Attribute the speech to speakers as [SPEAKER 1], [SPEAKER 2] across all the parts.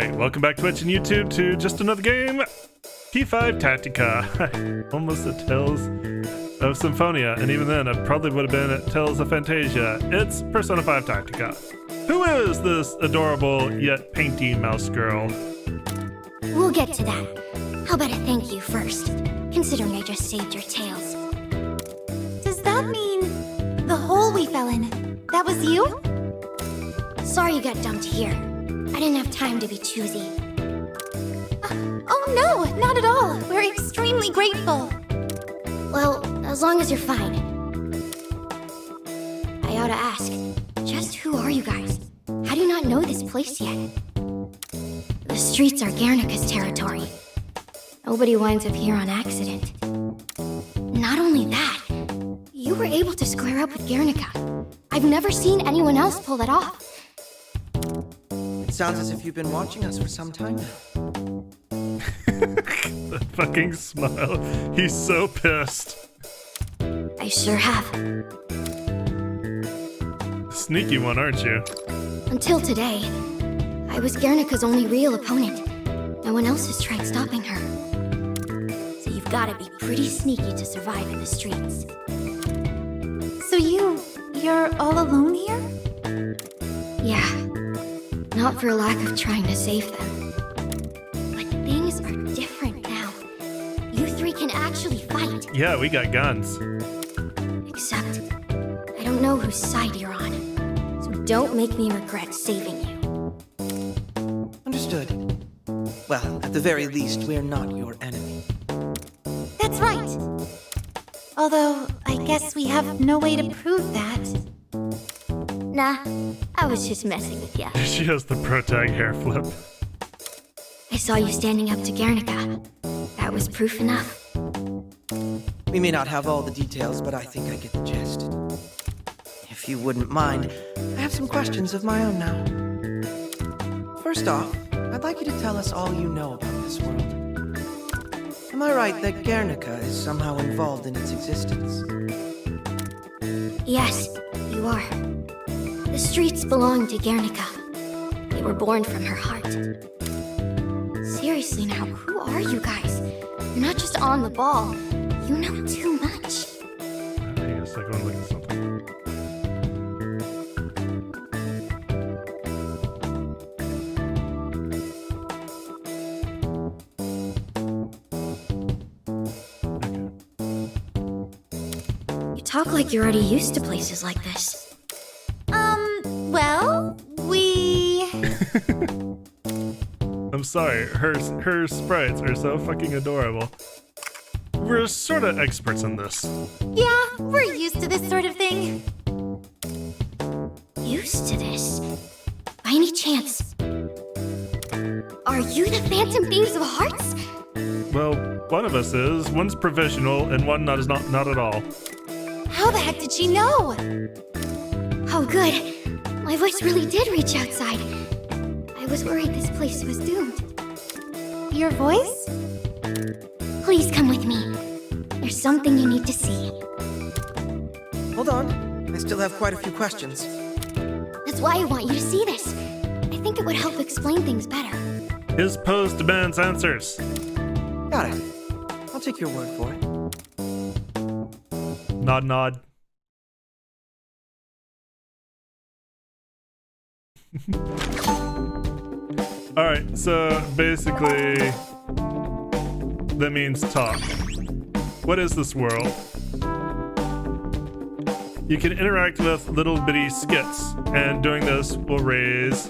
[SPEAKER 1] Alright, welcome back Twitch and YouTube to just another game, P5 Tactica. Almost at Tales of Symphonia, and even then it probably would have been at Tales of Fantasia. It's Persona 5 Tactica. Who is this adorable yet painty mouse girl?
[SPEAKER 2] We'll get to that. How about a thank you first, considering I just saved your tails.
[SPEAKER 3] Does that mean the hole we fell in, that was you?
[SPEAKER 2] Sorry you got dumped here. I didn't have time to be choosy.
[SPEAKER 3] Oh no, not at all. We're extremely grateful.
[SPEAKER 2] Well, as long as you're fine. I ought to ask, just who are you guys? How do you not know this place yet? The streets are Guernica's territory. Nobody winds up here on accident. Not only that, you were able to square up with Guernica. I've never seen anyone else pull that off.
[SPEAKER 4] It sounds as if you've been watching us for some time now.
[SPEAKER 1] The fucking smile. He's so pissed.
[SPEAKER 2] I sure have.
[SPEAKER 1] Sneaky one, aren't you?
[SPEAKER 2] Until today, I was Guernica's only real opponent. No one else has tried stopping her. So you've gotta be pretty sneaky to survive in the streets.
[SPEAKER 3] So you're all alone here?
[SPEAKER 2] Yeah. Not for lack of trying to save them. But things are different now. You three can actually fight.
[SPEAKER 1] Yeah, we got guns.
[SPEAKER 2] Except, I don't know whose side you're on. So don't make me regret saving you.
[SPEAKER 4] Understood. Well, at the very least, we're not your enemy.
[SPEAKER 3] That's right. Although, I guess we have no way to prove that.
[SPEAKER 2] Nah, I was just messing with ya.
[SPEAKER 1] She has the protag hair flip.
[SPEAKER 2] I saw you standing up to Guernica. That was proof enough.
[SPEAKER 4] We may not have all the details, but I think I get the gist. If you wouldn't mind, I have some questions of my own now. First off, I'd like you to tell us all you know about this world. Am I right that Guernica is somehow involved in its existence?
[SPEAKER 2] Yes, you are. The streets belong to Guernica. They were born from her heart. Seriously now, who are you guys? You're not just on the ball. You know too much.
[SPEAKER 1] Hang on a second, I wanna look at something.
[SPEAKER 2] You talk like you're already used to places like this.
[SPEAKER 3] Well, we...
[SPEAKER 1] I'm sorry, her sprites are so fucking adorable. We're sort of experts in this.
[SPEAKER 3] Yeah, we're used to this sort of thing.
[SPEAKER 2] Used to this? By any chance, are you the phantom beings of hearts?
[SPEAKER 1] Well, one of us is, one's provisional, and one not at all.
[SPEAKER 3] How the heck did she know?
[SPEAKER 2] Oh, good. My voice really did reach outside. I was worried this place was doomed.
[SPEAKER 3] Your voice?
[SPEAKER 2] Please come with me. There's something you need to see.
[SPEAKER 4] Hold on, I still have quite a few questions.
[SPEAKER 2] That's why I want you to see this. I think it would help explain things better.
[SPEAKER 1] His pose demands answers.
[SPEAKER 4] Got it. I'll take your word for it.
[SPEAKER 1] Nod, nod. Alright, so basically, that means talk. What is this world? You can interact with little bitty skits, and doing this will raise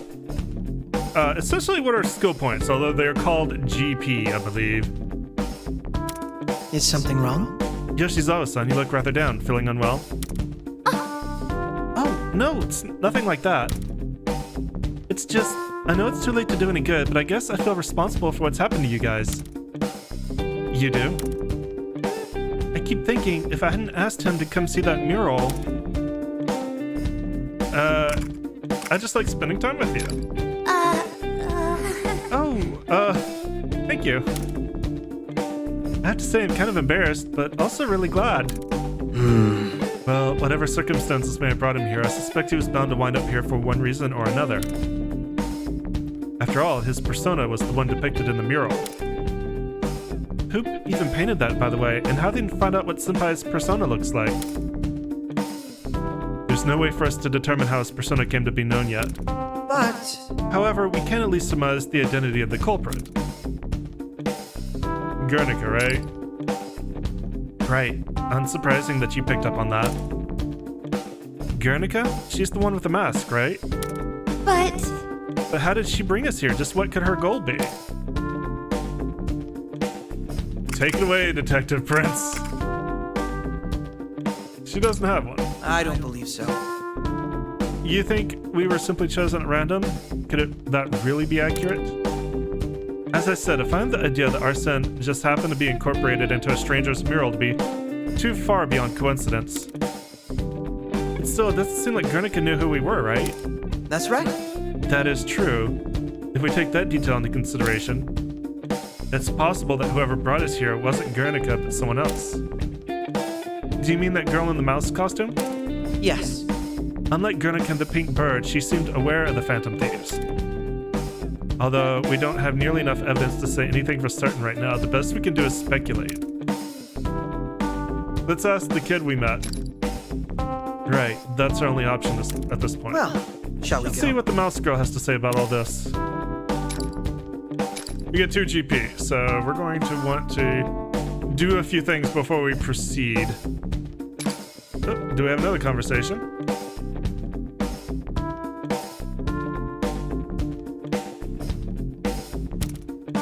[SPEAKER 1] essentially what are skill points, although they're called GP, I believe.
[SPEAKER 4] Is something wrong?
[SPEAKER 1] Yoshizawa-san, you look rather down. Feeling unwell? Oh, no, it's nothing like that. It's just, I know it's too late to do any good, but I guess I feel responsible for what's happened to you guys. You do? I keep thinking, if I hadn't asked him to come see that mural... I just like spending time with you. Thank you. I have to say I'm kind of embarrassed, but also really glad. Well, whatever circumstances may have brought him here, I suspect he was bound to wind up here for one reason or another. After After all, his persona was the one depicted in the mural. Who even painted that, by the way? And how did they find out what Senpai's persona looks like? There's no way for us to determine how his persona came to be known yet.
[SPEAKER 4] But
[SPEAKER 1] However, we can at least surmise the identity of the culprit. Guernica, right? Right. Unsurprising that you picked up on that. Guernica? She's the one with the mask, right?
[SPEAKER 3] But
[SPEAKER 1] But how did she bring us here? Just what could her goal be? Take it away, Detective Prince. She doesn't have one.
[SPEAKER 4] I don't believe so.
[SPEAKER 1] You think we were simply chosen at random? Could that really be accurate? As I said, I find the idea that Arsene just happened to be incorporated into a stranger's mural to be too far beyond coincidence. But still, it doesn't seem like Guernica knew who we were, right?
[SPEAKER 4] That's right.
[SPEAKER 1] That is true. If we take that detail into consideration, it's possible that whoever brought us here wasn't Guernica, but someone else. Do you mean that girl in the mouse costume?
[SPEAKER 4] Yes.
[SPEAKER 1] Unlike Guernica and the Pink Bird, she seemed aware of the Phantom Thieves. Although we don't have nearly enough evidence to say anything for certain right now, the best we can do is speculate. Let's ask the kid we met. Right, that's our only option at this point.
[SPEAKER 4] Well, shall we
[SPEAKER 1] Let's
[SPEAKER 4] go?
[SPEAKER 1] see what the mouse girl has to say about all this. We get 2 GP, so we're going to want to do a few things before we proceed. Oh, do we have another conversation?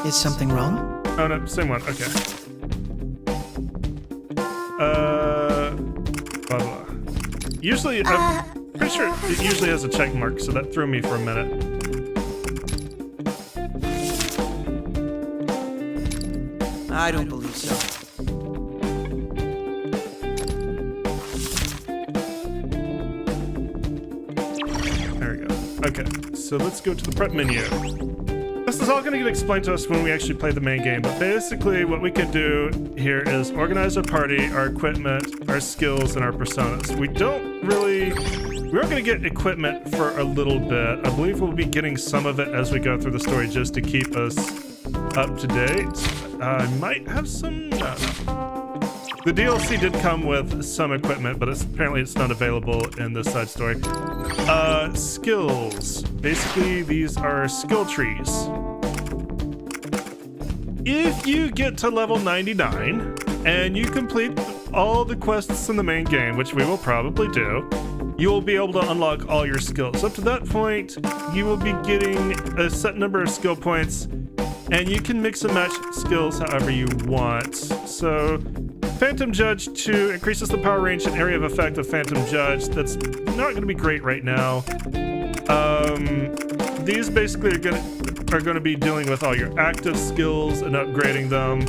[SPEAKER 4] Is something wrong?
[SPEAKER 1] Oh no, same one, okay. Blah blah. Usually, I'm pretty sure it usually has a check mark, so that threw me for a minute.
[SPEAKER 4] I don't believe so.
[SPEAKER 1] There we go. Okay, so let's go to the prep menu. This is all going to get explained to us when we actually play the main game, but basically what we can do here is organize our party, our equipment, our skills, and our personas. We are going to get equipment for a little bit. I believe we'll be getting some of it as we go through the story just to keep us up to date. I might have some... No. The DLC did come with some equipment, but apparently it's not available in this side story. Skills. Basically, these are skill trees. If you get to level 99 and you complete all the quests in the main game, which we will probably do, you will be able to unlock all your skills. Up to that point, you will be getting a set number of skill points, and you can mix and match skills however you want. So, Phantom Judge 2 increases the power range and area of effect of Phantom Judge. That's not going to be great right now. These basically are going to be dealing with all your active skills and upgrading them.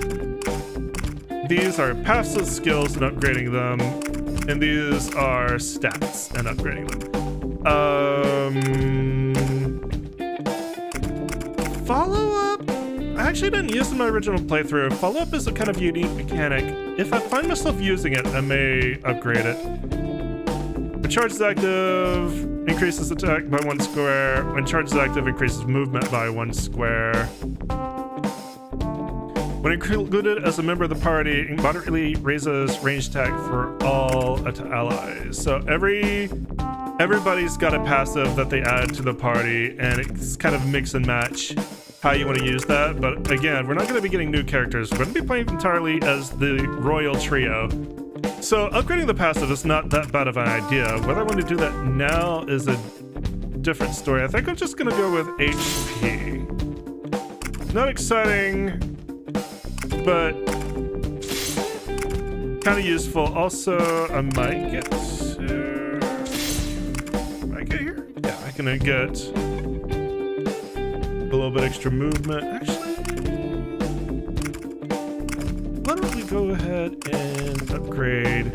[SPEAKER 1] These are passive skills and upgrading them. And these are stats and upgrading them. Follow-up? I actually didn't use it in my original playthrough. Follow-up is a kind of unique mechanic. If I find myself using it, I may upgrade it. When charge is active, increases attack by 1 square. When charge is active, increases movement by 1 square. When included as a member of the party, it moderately raises range attack for all allies. So everybody's got a passive that they add to the party, and it's kind of mix and match how you want to use that. But again, we're not going to be getting new characters. We're going to be playing entirely as the Royal Trio. So upgrading the passive is not that bad of an idea. Whether I want to do that now is a different story. I think I'm just going to go with HP. Not exciting, but kind of useful. Also, I might get here? Yeah, I can get a little bit extra movement. Actually, why don't we go ahead and upgrade?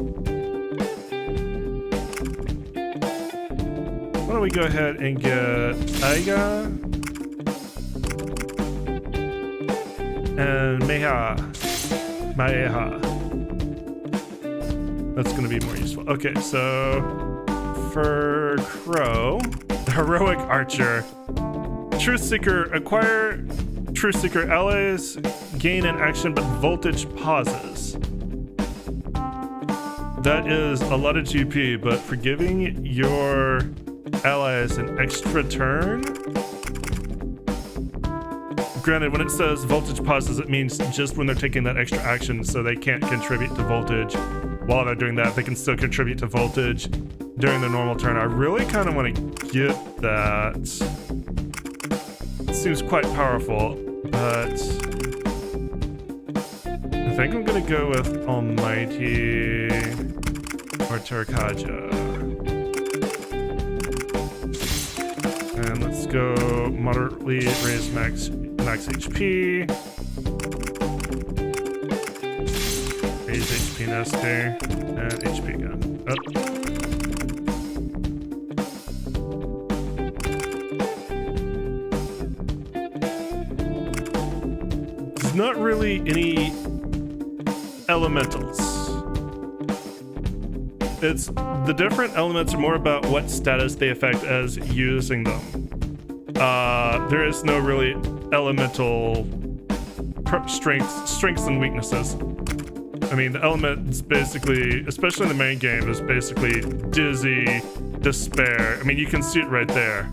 [SPEAKER 1] Why don't we go ahead and get Aiga and Maeha. That's going to be more useful. Okay, so for Crow, the heroic archer, Truth Seeker, acquire Truth Seeker allies, gain an action, but voltage pauses. That is a lot of GP, but for giving your allies an extra turn. Granted, when it says voltage pauses, it means just when they're taking that extra action, so they can't contribute to voltage. While they're doing that, they can still contribute to voltage during the normal turn. I really kind of want to get that. It seems quite powerful, but I think I'm gonna go with Almighty or Terrakaja. And let's go moderately raise max HP. Raise HP Nestor and HP gun. Oh. There's not really any elementals. It's the different elements are more about what status they affect as using them. There is no really elemental strengths and weaknesses. I mean, the elements basically, especially in the main game, is basically dizzy, despair. I mean, you can see it right there.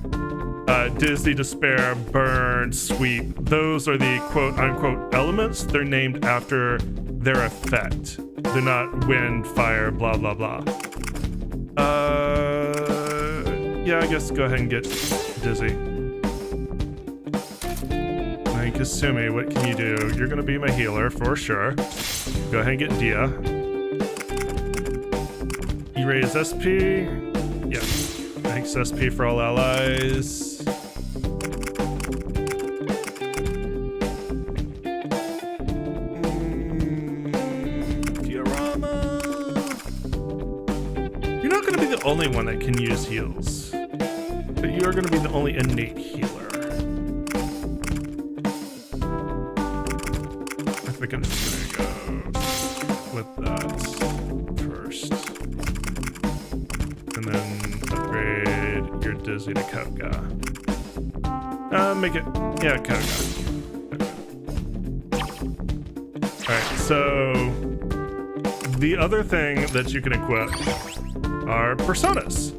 [SPEAKER 1] Dizzy, despair, burn, sweep. Those are the quote-unquote elements. They're named after their effect. They're not wind, fire, blah, blah, blah. Yeah, I guess go ahead and get dizzy. Like, Kasumi, what can you do? You're gonna be my healer for sure. Go ahead and get Dia. You raise SP. Yeah. Thanks, SP for all allies. Diorama. You're not gonna be the only one that can use heals, but you are gonna be the only innate healer. I think I'm just gonna go with that first. And then upgrade your Dizzy to Koga. Make it, yeah, Koga. Alright, so the other thing that you can equip are personas.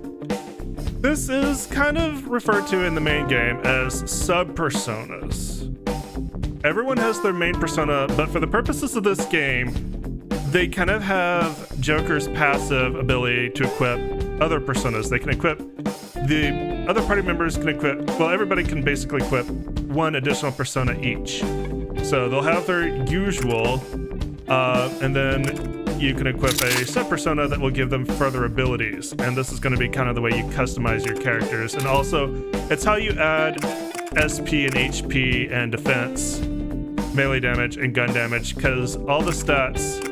[SPEAKER 1] This is kind of referred to in the main game as sub-personas. Everyone has their main persona, but for the purposes of this game, they kind of have Joker's passive ability to equip other personas. They can equip, the other party members can equip, well, everybody can basically equip one additional persona each. So they'll have their usual, and then you can equip a sub-persona that will give them further abilities. And this is going to be kind of the way you customize your characters. And also, it's how you add SP and HP and defense, melee damage, and gun damage, because all the stats,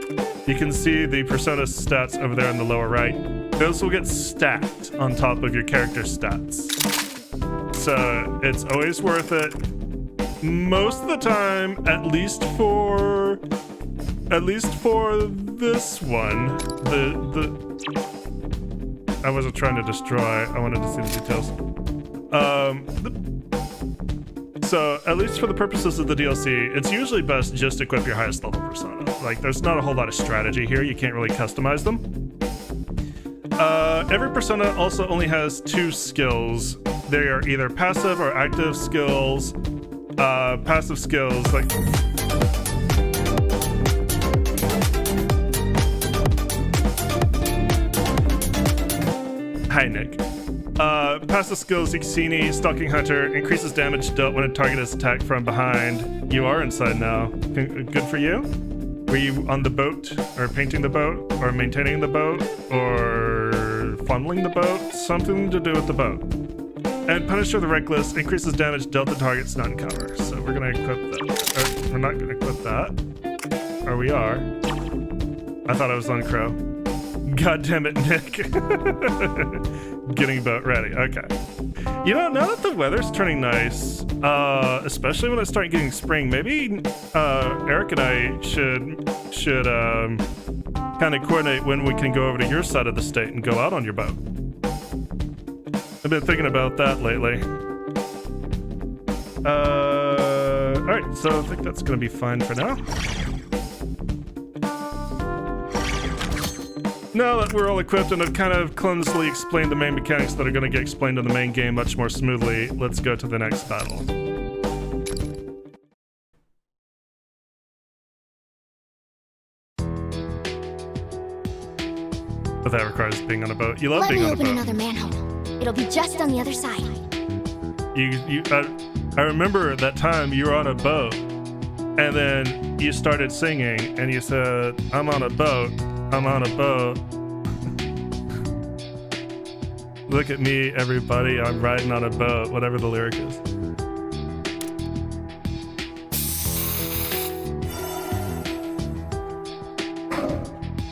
[SPEAKER 1] you can see the persona stats over there in the lower right. Those will get stacked on top of your character stats. So it's always worth it. Most of the time, at least for this one, I wasn't trying to destroy, I wanted to see the details. So at least for the purposes of the DLC, it's usually best just to equip your highest level persona. Like, there's not a whole lot of strategy here. You can't really customize them. Every persona also only has 2 skills. They are either passive or active skills. Passive skills, like... Hi, Nick. Passive skills, Ixini, Stalking Hunter, increases damage dealt when a target is attacked from behind. You are inside now. Good for you? Were you on the boat, or painting the boat, or maintaining the boat, or funneling the boat? Something to do with the boat. And Punisher the Reckless increases damage dealt to targets not in cover. So we're gonna equip that. We're not gonna equip that. Or we are. I thought I was on Crow. God damn it, Nick. Getting boat ready. Okay. You know, now that the weather's turning nice, especially when it's starting getting spring, maybe Eric and I should kind of coordinate when we can go over to your side of the state and go out on your boat. I've been thinking about that lately. Alright, so I think that's gonna be fine for now. Now that we're all equipped and I've kind of clumsily explained the main mechanics that are gonna get explained in the main game much more smoothly, let's go to the next battle. But that requires being on a boat. You love
[SPEAKER 2] Let
[SPEAKER 1] being
[SPEAKER 2] me
[SPEAKER 1] on a
[SPEAKER 2] open
[SPEAKER 1] boat.
[SPEAKER 2] another manhole. It'll be just on the other side.
[SPEAKER 1] I remember that time you were on a boat, and then you started singing, and you said, "I'm on a boat, I'm on a boat. Look at me, everybody, I'm riding on a boat," whatever the lyric is.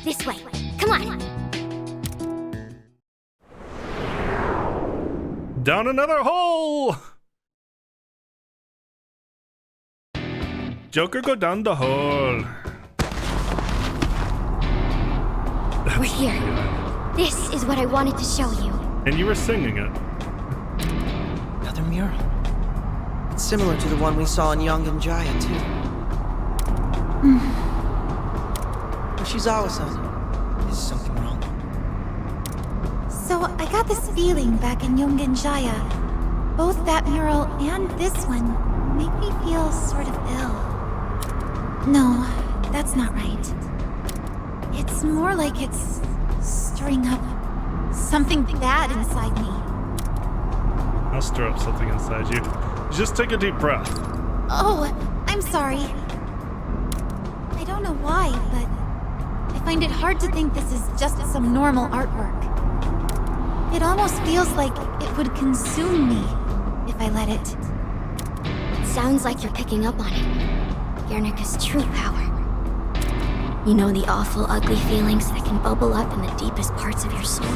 [SPEAKER 2] This way. Come on.
[SPEAKER 1] Down another hole! Joker, go down the hole.
[SPEAKER 2] We're here. This is what I wanted to show you.
[SPEAKER 1] And you were singing it.
[SPEAKER 4] Another mural. It's similar to the one we saw in Young and Jaya, too. Yoshizawa-san, is something wrong?
[SPEAKER 3] So I got this feeling back in Young and Jaya. Both that mural and this one make me feel sort of ill. No, that's not right. It's more like it's stirring up something bad inside me.
[SPEAKER 1] I'll stir up something inside you. Just take a deep breath.
[SPEAKER 3] Oh, I'm sorry. I don't know why, but I find it hard to think this is just some normal artwork. It almost feels like it would consume me if I let it.
[SPEAKER 2] It sounds like you're picking up on it. Guernica's true power. You know, the awful, ugly feelings that can bubble up in the deepest parts of your soul.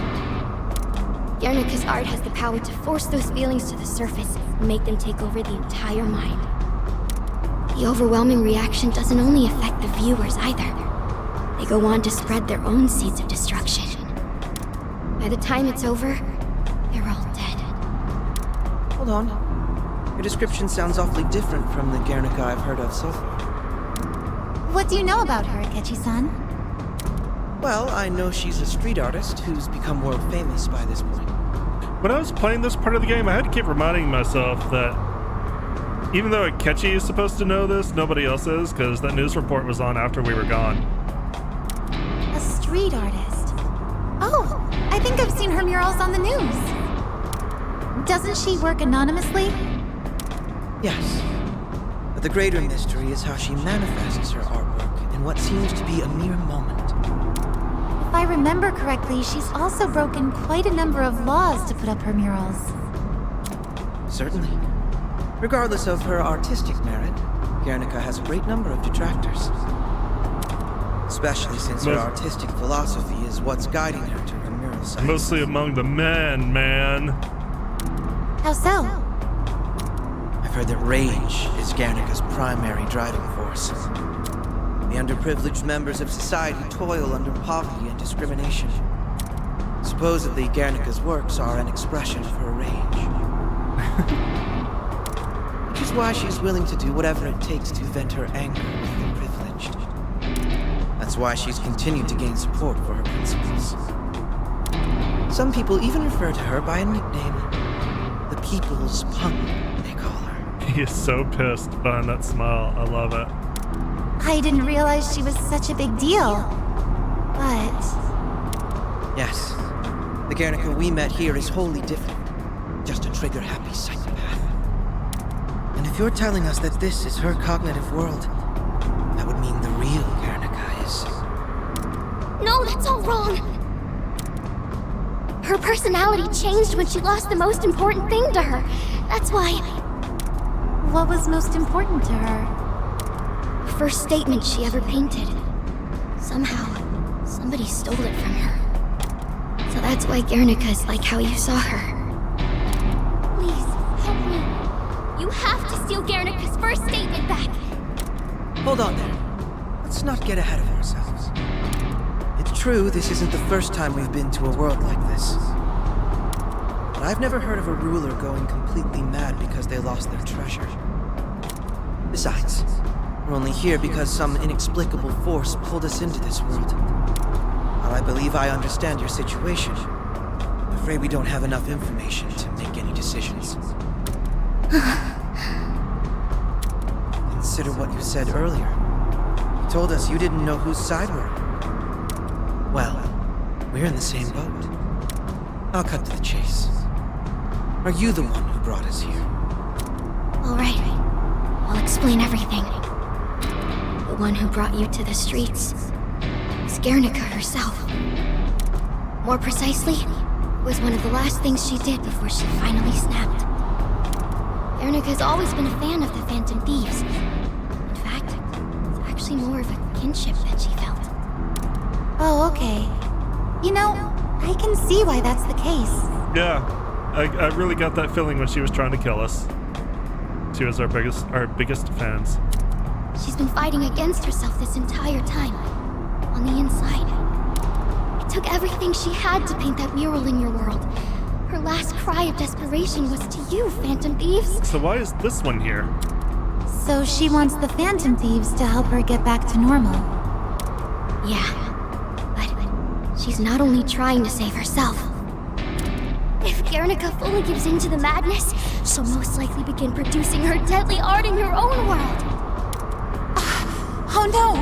[SPEAKER 2] Guernica's art has the power to force those feelings to the surface and make them take over the entire mind. The overwhelming reaction doesn't only affect the viewers either. They go on to spread their own seeds of destruction. By the time it's over, they're all dead.
[SPEAKER 4] Hold on. Your description sounds awfully different from the Guernica I've heard of so far.
[SPEAKER 3] What do you know about her, Akechi-san?
[SPEAKER 4] Well, I know she's a street artist who's become world famous by this point.
[SPEAKER 1] When I was playing this part of the game, I had to keep reminding myself that even though Akechi is supposed to know this, nobody else is, because that news report was on after we were gone.
[SPEAKER 3] A street artist. Oh, I think I've seen her murals on the news. Doesn't she work anonymously?
[SPEAKER 4] Yes. But the greater mystery is how she manifests her artwork in what seems to be a mere moment.
[SPEAKER 3] If I remember correctly, she's also broken quite a number of laws to put up her murals.
[SPEAKER 4] Certainly. Regardless of her artistic merit, Guernica has a great number of detractors. Especially since her artistic philosophy is what's guiding her to her mural sites.
[SPEAKER 1] Mostly among the men, man.
[SPEAKER 3] How so?
[SPEAKER 4] I've heard that rage is Guernica's primary driving force. The underprivileged members of society toil under poverty and discrimination. Supposedly, Guernica's works are an expression of her rage. Which is why she's willing to do whatever it takes to vent her anger with the privileged. That's why she's continued to gain support for her principles. Some people even refer to her by a nickname. The People's Punk, they call her.
[SPEAKER 1] He is so pissed behind that smile. I love it.
[SPEAKER 3] I didn't realize she was such a big deal. But
[SPEAKER 4] Yes, the Guernica we met here is wholly different. Just a trigger-happy psychopath. And if you're telling us that this is her cognitive world, that would mean the real Guernica is...
[SPEAKER 2] No, that's all wrong! Her personality changed when she lost the most important thing to her. That's why...
[SPEAKER 3] what was most important to her?
[SPEAKER 2] The first statement she ever painted. Somehow, somebody stole it from her. So that's why Guernica's like how you saw her. Please, help me. You have to steal Guernica's first statement back.
[SPEAKER 4] Hold on there. Let's not get ahead of ourselves. It's true, this isn't the first time we've been to a world like this. But I've never heard of a ruler going completely mad because they lost their treasure. Besides, we're only here because some inexplicable force pulled us into this world. While I believe I understand your situation, I'm afraid we don't have enough information to make any decisions. Consider what you said earlier. You told us you didn't know whose side we're on. Well, we're in the same boat. I'll cut to the chase. Are you the one who brought us here?
[SPEAKER 2] All right. I'll explain everything. The one who brought you to the streets is Guernica herself. More precisely, it was one of the last things she did before she finally snapped. Guernica's always been a fan of the Phantom Thieves. In fact, it's actually more of a kinship that she felt.
[SPEAKER 3] Oh, okay. You know, I can see why that's the case.
[SPEAKER 1] Yeah, I really got that feeling when she was trying to kill us. She was our biggest fans.
[SPEAKER 2] She's been fighting against herself this entire time, on the inside. It took everything she had to paint that mural in your world. Her last cry of desperation was to you, Phantom Thieves.
[SPEAKER 1] So why is this one here?
[SPEAKER 3] So she wants the Phantom Thieves to help her get back to normal.
[SPEAKER 2] Yeah, but she's not only trying to save herself. If Guernica fully gives in to the madness, she'll most likely begin producing her deadly art in her own world.
[SPEAKER 3] Oh no!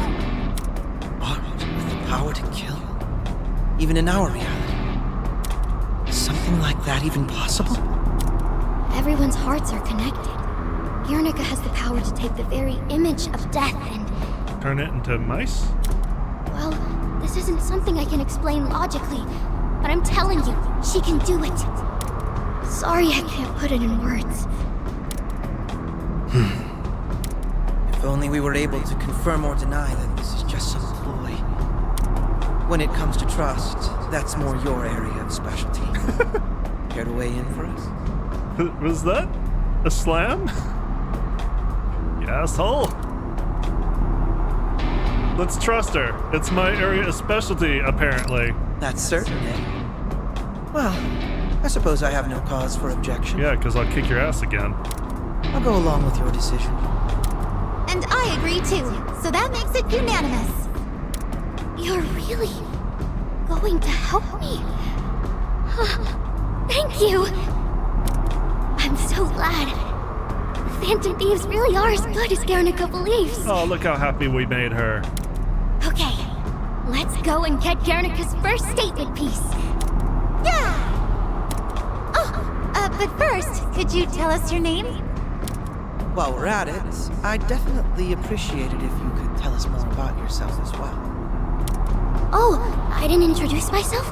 [SPEAKER 4] Art with the power to kill? Even in our reality? Is something like that even possible?
[SPEAKER 2] Everyone's hearts are connected. Guernica has the power to take the very image of death and...
[SPEAKER 1] Turn it into mice?
[SPEAKER 2] Well, this isn't something I can explain logically, but I'm telling you, she can do it. Sorry I can't put it in words.
[SPEAKER 4] If only we were able to confirm or deny that this is just some ploy. When it comes to trust, that's more your area of specialty. Care to weigh in for us?
[SPEAKER 1] Was that a slam? You asshole. Let's trust her. It's my area of specialty, apparently.
[SPEAKER 4] That's certain, eh? Well, I suppose I have no cause for objection.
[SPEAKER 1] Yeah, because I'll kick your ass again.
[SPEAKER 4] I'll go along with your decision.
[SPEAKER 3] And I agree too, so that makes it unanimous.
[SPEAKER 2] You're really going to help me? Thank you! I'm so glad. The Phantom Thieves really are as good as Guernica believes.
[SPEAKER 1] Oh, look how happy we made her.
[SPEAKER 2] Okay, let's go and get Guernica's first statement piece.
[SPEAKER 3] Yeah! Oh, but first, could you tell us your name?
[SPEAKER 4] While we're at it, I'd definitely appreciate it if you could tell us more about yourself as well.
[SPEAKER 2] Oh, I didn't introduce myself?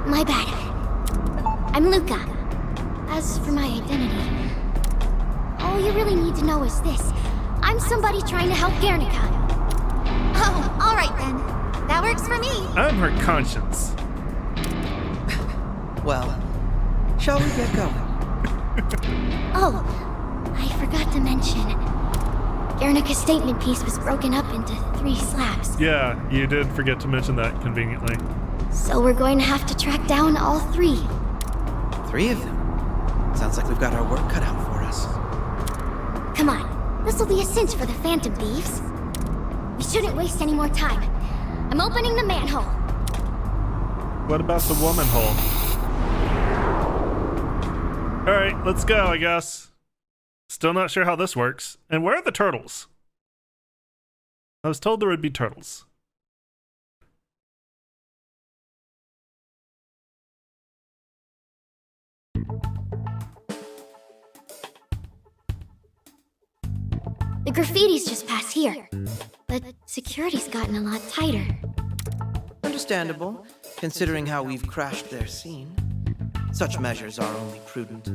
[SPEAKER 2] My bad. I'm Luca. As for my identity, all you really need to know is this. I'm somebody trying to help Guernica.
[SPEAKER 3] Oh, all right then. That works for me.
[SPEAKER 1] I'm her conscience.
[SPEAKER 4] Well, shall we get going?
[SPEAKER 2] Oh, I forgot to mention. Guernica's statement piece was broken up into 3 slabs.
[SPEAKER 1] Yeah, you did forget to mention that conveniently.
[SPEAKER 2] So we're going to have to track down all 3.
[SPEAKER 4] 3 of them. Sounds like we've got our work cut out for us.
[SPEAKER 2] Come on, this will be a cinch for the Phantom Thieves. We shouldn't waste any more time. I'm opening the manhole.
[SPEAKER 1] What about the woman hole? Alright, let's go, I guess. Still not sure how this works. And where are the turtles? I was told there would be turtles.
[SPEAKER 2] The graffiti's just past here, but security's gotten a lot tighter.
[SPEAKER 4] Understandable, considering how we've crashed their scene. Such measures are only prudent.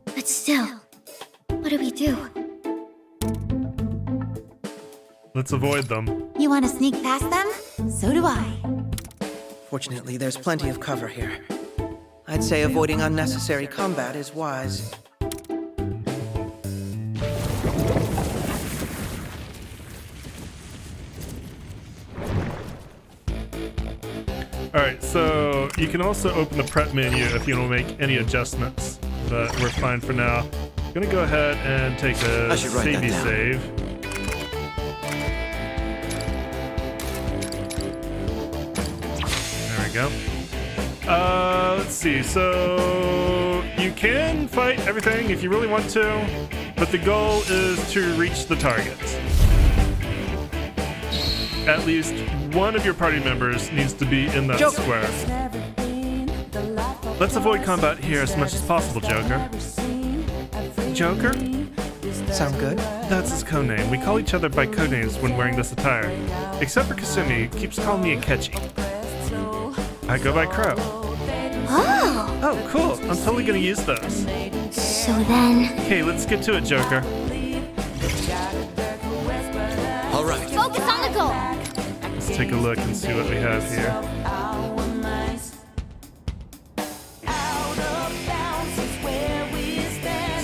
[SPEAKER 2] But still, what do we do?
[SPEAKER 1] Let's avoid them.
[SPEAKER 3] You want to sneak past them? So do I.
[SPEAKER 4] Fortunately, there's plenty of cover here. I'd say avoiding unnecessary combat is wise.
[SPEAKER 1] Alright, so you can also open the prep menu if you want to make any adjustments, but we're fine for now. Gonna go ahead and take a
[SPEAKER 4] I should write that
[SPEAKER 1] savey
[SPEAKER 4] down.
[SPEAKER 1] save. There we go. Let's see. So you can fight everything if you really want to, but the goal is to reach the target. At least one of your party members needs to be in that
[SPEAKER 4] Joker.
[SPEAKER 1] square. Let's avoid combat here as much as possible, Joker. Joker?
[SPEAKER 4] Sound good?
[SPEAKER 1] That's his codename. We call each other by codenames when wearing this attire. Except for Kasumi, who keeps calling me Akechi. I go by Crow.
[SPEAKER 2] Oh!
[SPEAKER 1] Oh, cool. I'm totally gonna use those.
[SPEAKER 2] So then...
[SPEAKER 1] Okay, let's get to it, Joker.
[SPEAKER 4] All right.
[SPEAKER 2] Focus on the goal!
[SPEAKER 1] Let's take a look and see what we have here.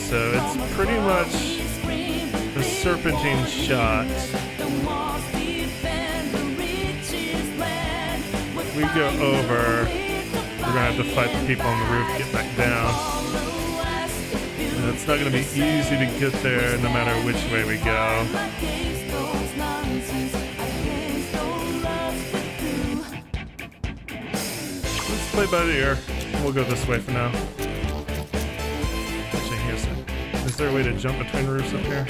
[SPEAKER 1] So it's pretty much a serpentine shot. We go over, we're gonna have to fight the people on the roof to get back down. And it's not gonna be easy to get there no matter which way we go. Let's play by the ear. We'll go this way for now. Actually, is there a way to jump between roofs up here?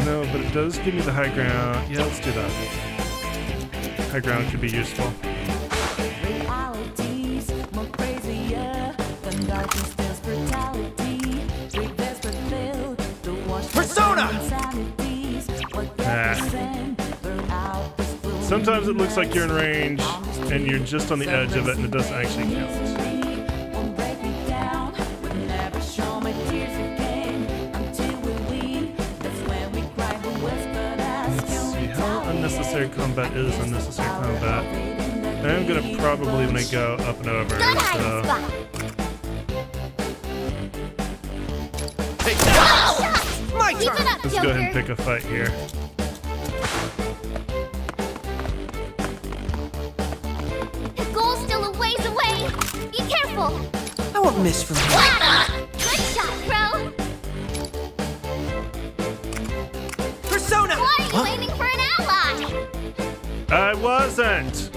[SPEAKER 1] No, but it does give me the high ground. Yeah, let's do that. High ground could be useful.
[SPEAKER 4] Persona!
[SPEAKER 1] Nah. Sometimes it looks like you're in range and you're just on the edge of it and it doesn't actually count. Let's see how unnecessary combat is unnecessary combat. I'm gonna probably want to go up and over.
[SPEAKER 2] Good hiding
[SPEAKER 1] So.
[SPEAKER 2] spot!
[SPEAKER 4] Take that! My
[SPEAKER 2] Keep it
[SPEAKER 4] turn!
[SPEAKER 2] up,
[SPEAKER 1] Let's
[SPEAKER 2] Joker!
[SPEAKER 1] go ahead and pick a fight here.
[SPEAKER 2] The goal's still a ways away! Be careful!
[SPEAKER 4] I won't miss from here.
[SPEAKER 2] Good shot, Crow!
[SPEAKER 4] Persona!
[SPEAKER 2] Why are you aiming for an ally?
[SPEAKER 1] I wasn't!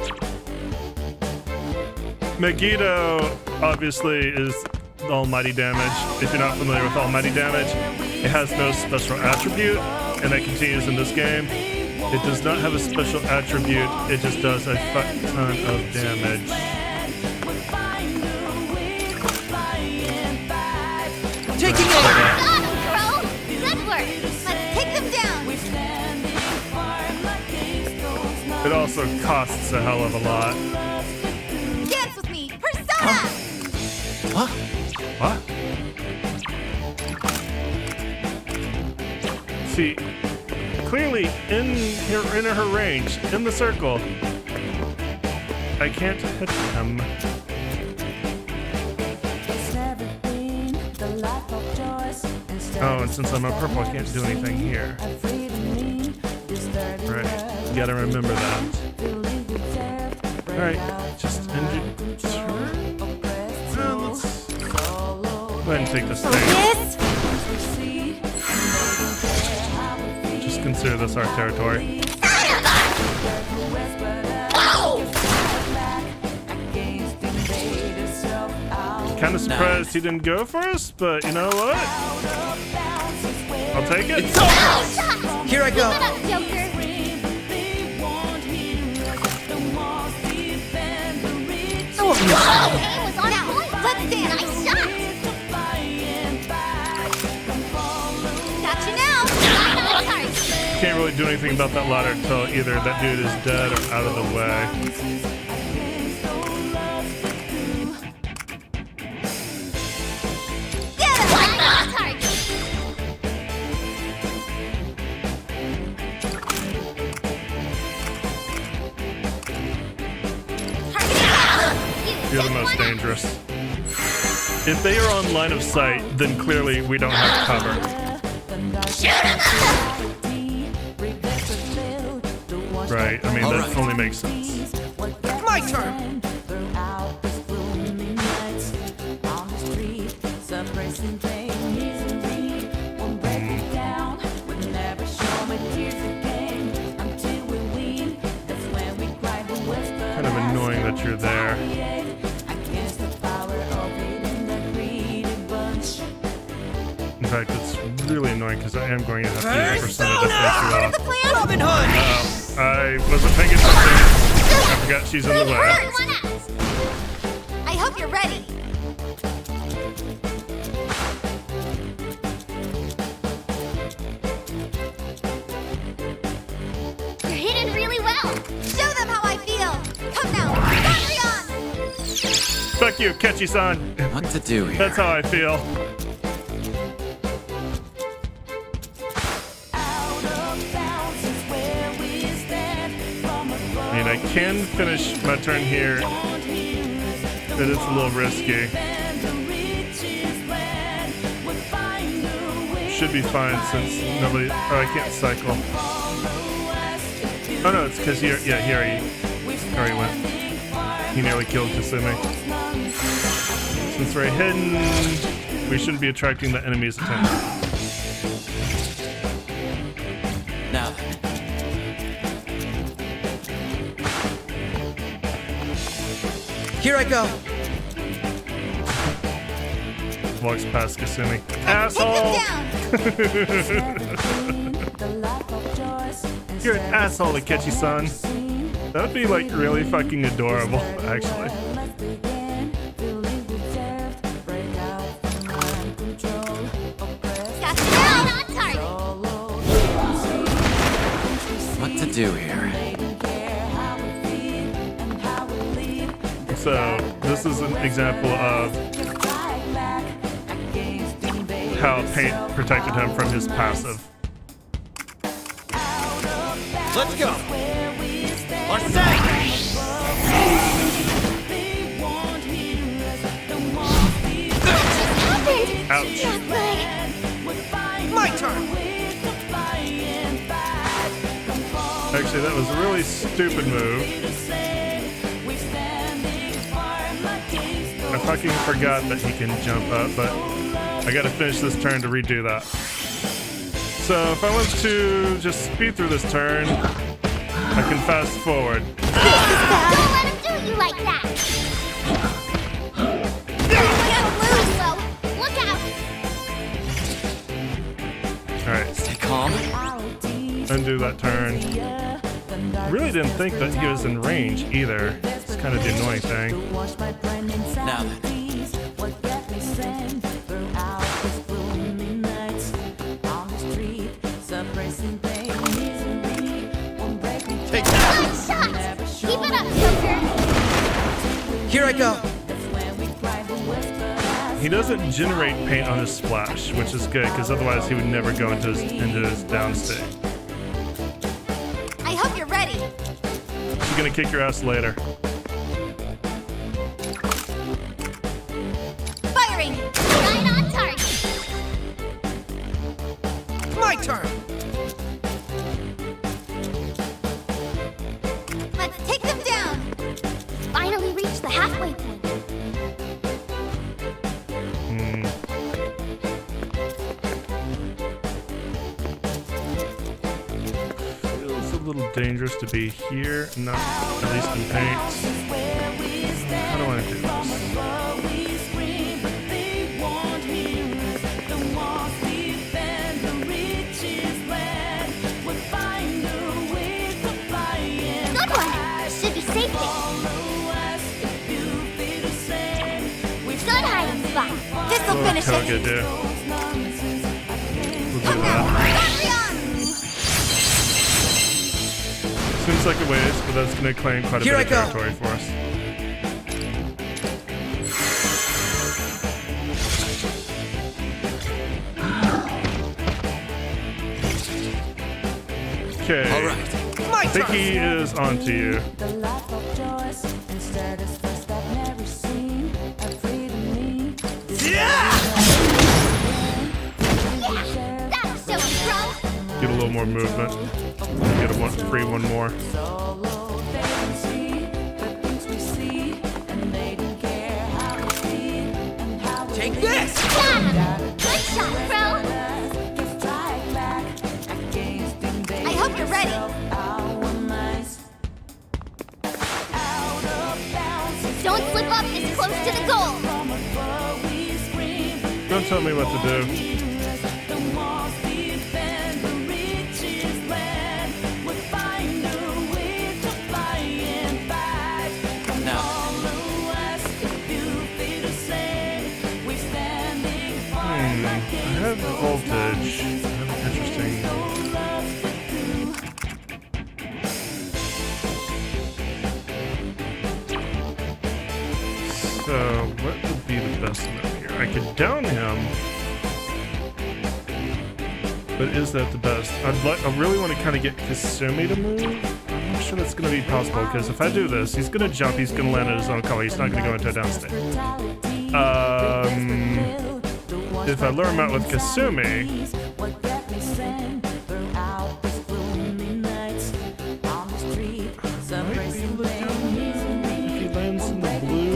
[SPEAKER 1] Megiddo obviously is almighty damage. If you're not familiar with almighty damage, it has no special attribute, and that continues in this game. It does not have a special attribute, it just does a fuck ton of damage.
[SPEAKER 4] Taking aim!
[SPEAKER 2] Got him, Crow! Good work! Let's take them down!
[SPEAKER 1] It also costs a hell of a lot.
[SPEAKER 2] Dance with me! Persona!
[SPEAKER 4] What?
[SPEAKER 1] What? See, clearly in her range, in the circle, I can't hit him. Oh, and since I'm a purple, I can't do anything here. Right, you gotta remember that. Alright, just end your turn. Well, let's go ahead and take this thing. Just consider this our territory. Kind of surprised he didn't go for us, but you know what? I'll take it.
[SPEAKER 4] It's over! Here I go!
[SPEAKER 2] Keep it up, Joker!
[SPEAKER 4] I won't miss from here.
[SPEAKER 2] Aim was on point! Let's dance! Nice shot! Got you now! Sorry.
[SPEAKER 1] Can't really do anything about that ladder until either that dude is dead or out of the way.
[SPEAKER 2] Get him! Nice target!
[SPEAKER 1] You're the most dangerous. If they are on line of sight, then clearly we don't have cover. Right, I mean,
[SPEAKER 4] All
[SPEAKER 1] that
[SPEAKER 4] right.
[SPEAKER 1] only makes sense.
[SPEAKER 4] My turn!
[SPEAKER 1] Kind of annoying that you're there. In fact, it's really annoying because I am going to have to use Persona to finish you off.
[SPEAKER 4] Robin Hood!
[SPEAKER 1] I wasn't paying attention. I forgot she's in the way.
[SPEAKER 3] I hope you're ready.
[SPEAKER 2] You're hidden really well.
[SPEAKER 3] Show them how I feel. Come now, Patreon!
[SPEAKER 1] Fuck you, Ketchy-san.
[SPEAKER 5] What to do here?
[SPEAKER 1] That's how I feel. I mean, I can finish my turn here, but it's a little risky. Should be fine since nobody. Oh, I can't cycle. Oh no, it's because he already went. He nearly killed Kasumi. Since we're hidden, we shouldn't be attracting the enemy's attention.
[SPEAKER 5] Now,
[SPEAKER 4] Here I go.
[SPEAKER 1] Walks past Kasumi.
[SPEAKER 3] Take them
[SPEAKER 1] Asshole!
[SPEAKER 3] down!
[SPEAKER 1] You're an asshole, Akechi-san. That would be like really fucking adorable, actually.
[SPEAKER 2] Got you down on target.
[SPEAKER 5] what to do here?
[SPEAKER 1] So, this is an example of how paint protected him from his passive.
[SPEAKER 5] Let's go. Marseille!
[SPEAKER 1] Ouch.
[SPEAKER 2] Not good.
[SPEAKER 4] My turn.
[SPEAKER 1] Actually, that was a really stupid move. I fucking forgot that he can jump up, but I gotta finish this turn to redo that. So if I want to just speed through this turn, I can fast forward.
[SPEAKER 2] Don't let him do you like that. You're gonna lose, though. Look out.
[SPEAKER 1] Alright,
[SPEAKER 5] Stay calm.
[SPEAKER 1] undo that turn. Really didn't think that he was in range either. It's kind of the annoying thing.
[SPEAKER 5] Now then.
[SPEAKER 2] Good shot. Keep it up, Joker.
[SPEAKER 4] Here I go.
[SPEAKER 1] He doesn't generate paint on his splash, which is good, because otherwise he would never go into his down state.
[SPEAKER 3] I hope you're ready.
[SPEAKER 1] He's gonna kick your ass later.
[SPEAKER 3] Firing!
[SPEAKER 2] Right on target.
[SPEAKER 4] My turn.
[SPEAKER 3] Let's take them down!
[SPEAKER 2] Finally reached the halfway point.
[SPEAKER 1] Feels a little dangerous to be here, not at least in paint. How do I do this?
[SPEAKER 2] Good one. Should be safe there. Good hiding spot.
[SPEAKER 3] This'll
[SPEAKER 1] What
[SPEAKER 3] finish
[SPEAKER 1] Toga
[SPEAKER 3] it!
[SPEAKER 1] do? We'll do
[SPEAKER 3] Come now,
[SPEAKER 1] that.
[SPEAKER 3] Patreon!
[SPEAKER 1] Seems like a ways, but that's gonna claim quite a
[SPEAKER 4] Here
[SPEAKER 1] bit
[SPEAKER 4] I
[SPEAKER 1] of
[SPEAKER 4] go.
[SPEAKER 1] territory for us. Okay.
[SPEAKER 5] All right.
[SPEAKER 4] My
[SPEAKER 1] I think
[SPEAKER 4] turn.
[SPEAKER 1] he is onto you.
[SPEAKER 2] That'll show him, bro.
[SPEAKER 1] Get a little more movement. Get a free one more.
[SPEAKER 4] Take this!
[SPEAKER 2] Good shot, Pro! I hope you're ready. Don't slip up this close to the goal.
[SPEAKER 1] Don't tell me what to do. I have voltage. Interesting. So, what would be the best move here? I could down him, but is that the best? I really want to kind of get Kasumi to move. I'm not sure that's going to be possible because if I do this, he's going to jump. He's going to land at his own color. He's not going to go into a down state. If I lure him out with Kasumi, if he lands in the blue,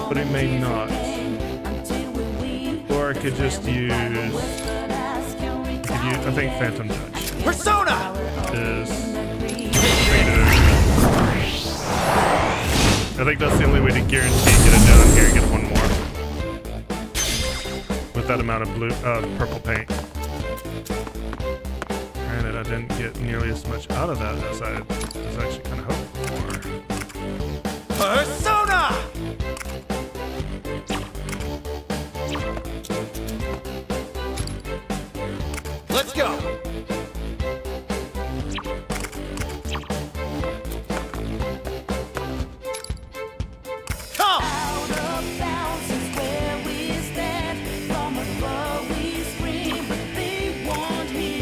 [SPEAKER 1] but he may not. Or I could just use, I think Phantom Touch
[SPEAKER 4] Persona!
[SPEAKER 1] is. I think that's the only way to guarantee get it down here and get one more. With that amount of blue, purple paint. Granted, I didn't get nearly as much out of that as I was actually kind of hoping for.
[SPEAKER 4] Persona! Let's go!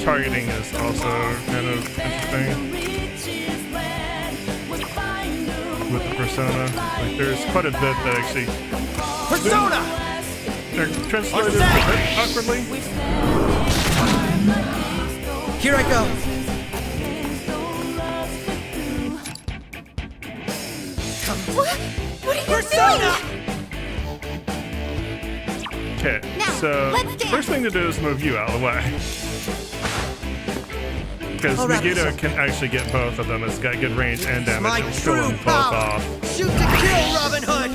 [SPEAKER 1] Targeting is also kind of interesting with the persona. Like there's quite a bit that actually
[SPEAKER 4] Persona!
[SPEAKER 1] they're translated a bit awkwardly.
[SPEAKER 4] Here I go.
[SPEAKER 2] What are you
[SPEAKER 4] Persona!
[SPEAKER 1] Okay,
[SPEAKER 2] Now,
[SPEAKER 1] so
[SPEAKER 2] let's dance.
[SPEAKER 1] first thing to do is move you out of the way. Because
[SPEAKER 4] All right,
[SPEAKER 1] Megiddo
[SPEAKER 4] let's-
[SPEAKER 1] can actually get both of them. It's got good range and damage.
[SPEAKER 4] My
[SPEAKER 1] It'll kill them
[SPEAKER 4] true
[SPEAKER 1] both
[SPEAKER 4] power!
[SPEAKER 1] off,
[SPEAKER 4] Shoot to kill, Robin Hood!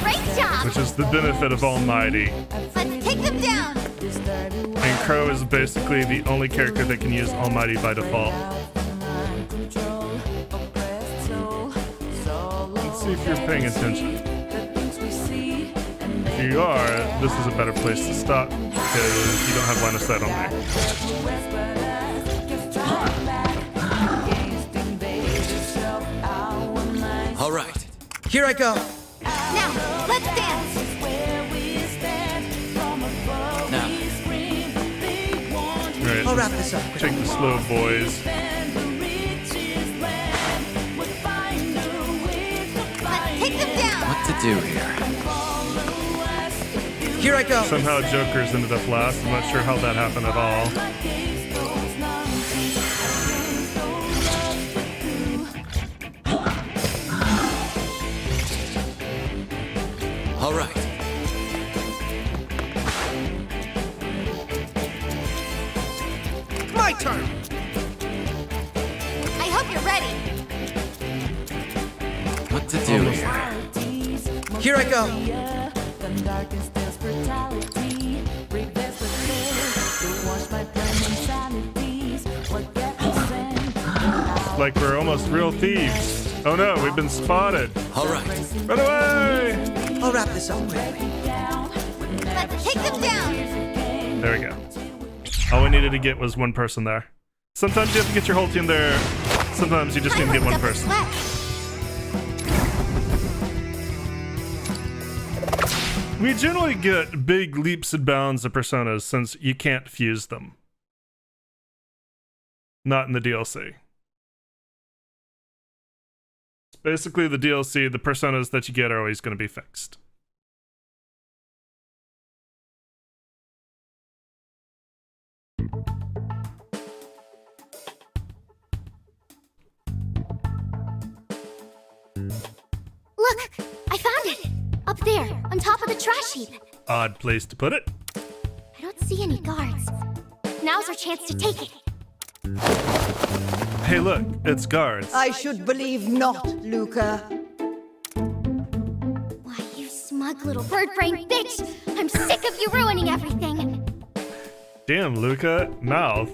[SPEAKER 2] Great job!
[SPEAKER 1] which is the benefit of Almighty.
[SPEAKER 2] Let's take them down!
[SPEAKER 1] And Crow is basically the only character that can use Almighty by default. Let's see if you're paying attention. If you are, this is a better place to stop because you don't have line of sight on me.
[SPEAKER 5] All right.
[SPEAKER 4] Here I go.
[SPEAKER 2] Now, let's dance!
[SPEAKER 5] Now,
[SPEAKER 1] Alright,
[SPEAKER 4] I'll wrap this up.
[SPEAKER 1] take the slow boys.
[SPEAKER 2] Let's take them down!
[SPEAKER 5] what to do here?
[SPEAKER 4] Here I go.
[SPEAKER 1] Somehow Joker's ended up last. I'm not sure how that happened at all.
[SPEAKER 5] All right.
[SPEAKER 4] My turn.
[SPEAKER 2] I hope you're ready!
[SPEAKER 5] What to do here?
[SPEAKER 4] Here I go.
[SPEAKER 1] Like we're almost real thieves. Oh no, we've been spotted.
[SPEAKER 5] All right.
[SPEAKER 1] Run away!
[SPEAKER 4] I'll wrap this up quickly.
[SPEAKER 2] Let's take them down!
[SPEAKER 1] There we go. All we needed to get was one person there. Sometimes you have to get your whole team there. Sometimes you just need to get one person. We generally get big leaps and bounds of personas since you can't fuse them. Not in the DLC. Basically, the DLC, the personas that you get are always going to be fixed.
[SPEAKER 2] Look! I found it! A Up there, on top of the trash heap.
[SPEAKER 1] Odd place to put it.
[SPEAKER 2] I don't see any guards. Now's our chance to take it.
[SPEAKER 1] Hey, look, it's guards.
[SPEAKER 6] I should believe not, Luca.
[SPEAKER 2] Why, you smug little bird-brained bitch! I'm sick of you ruining everything!
[SPEAKER 1] Damn, Luca, mouth.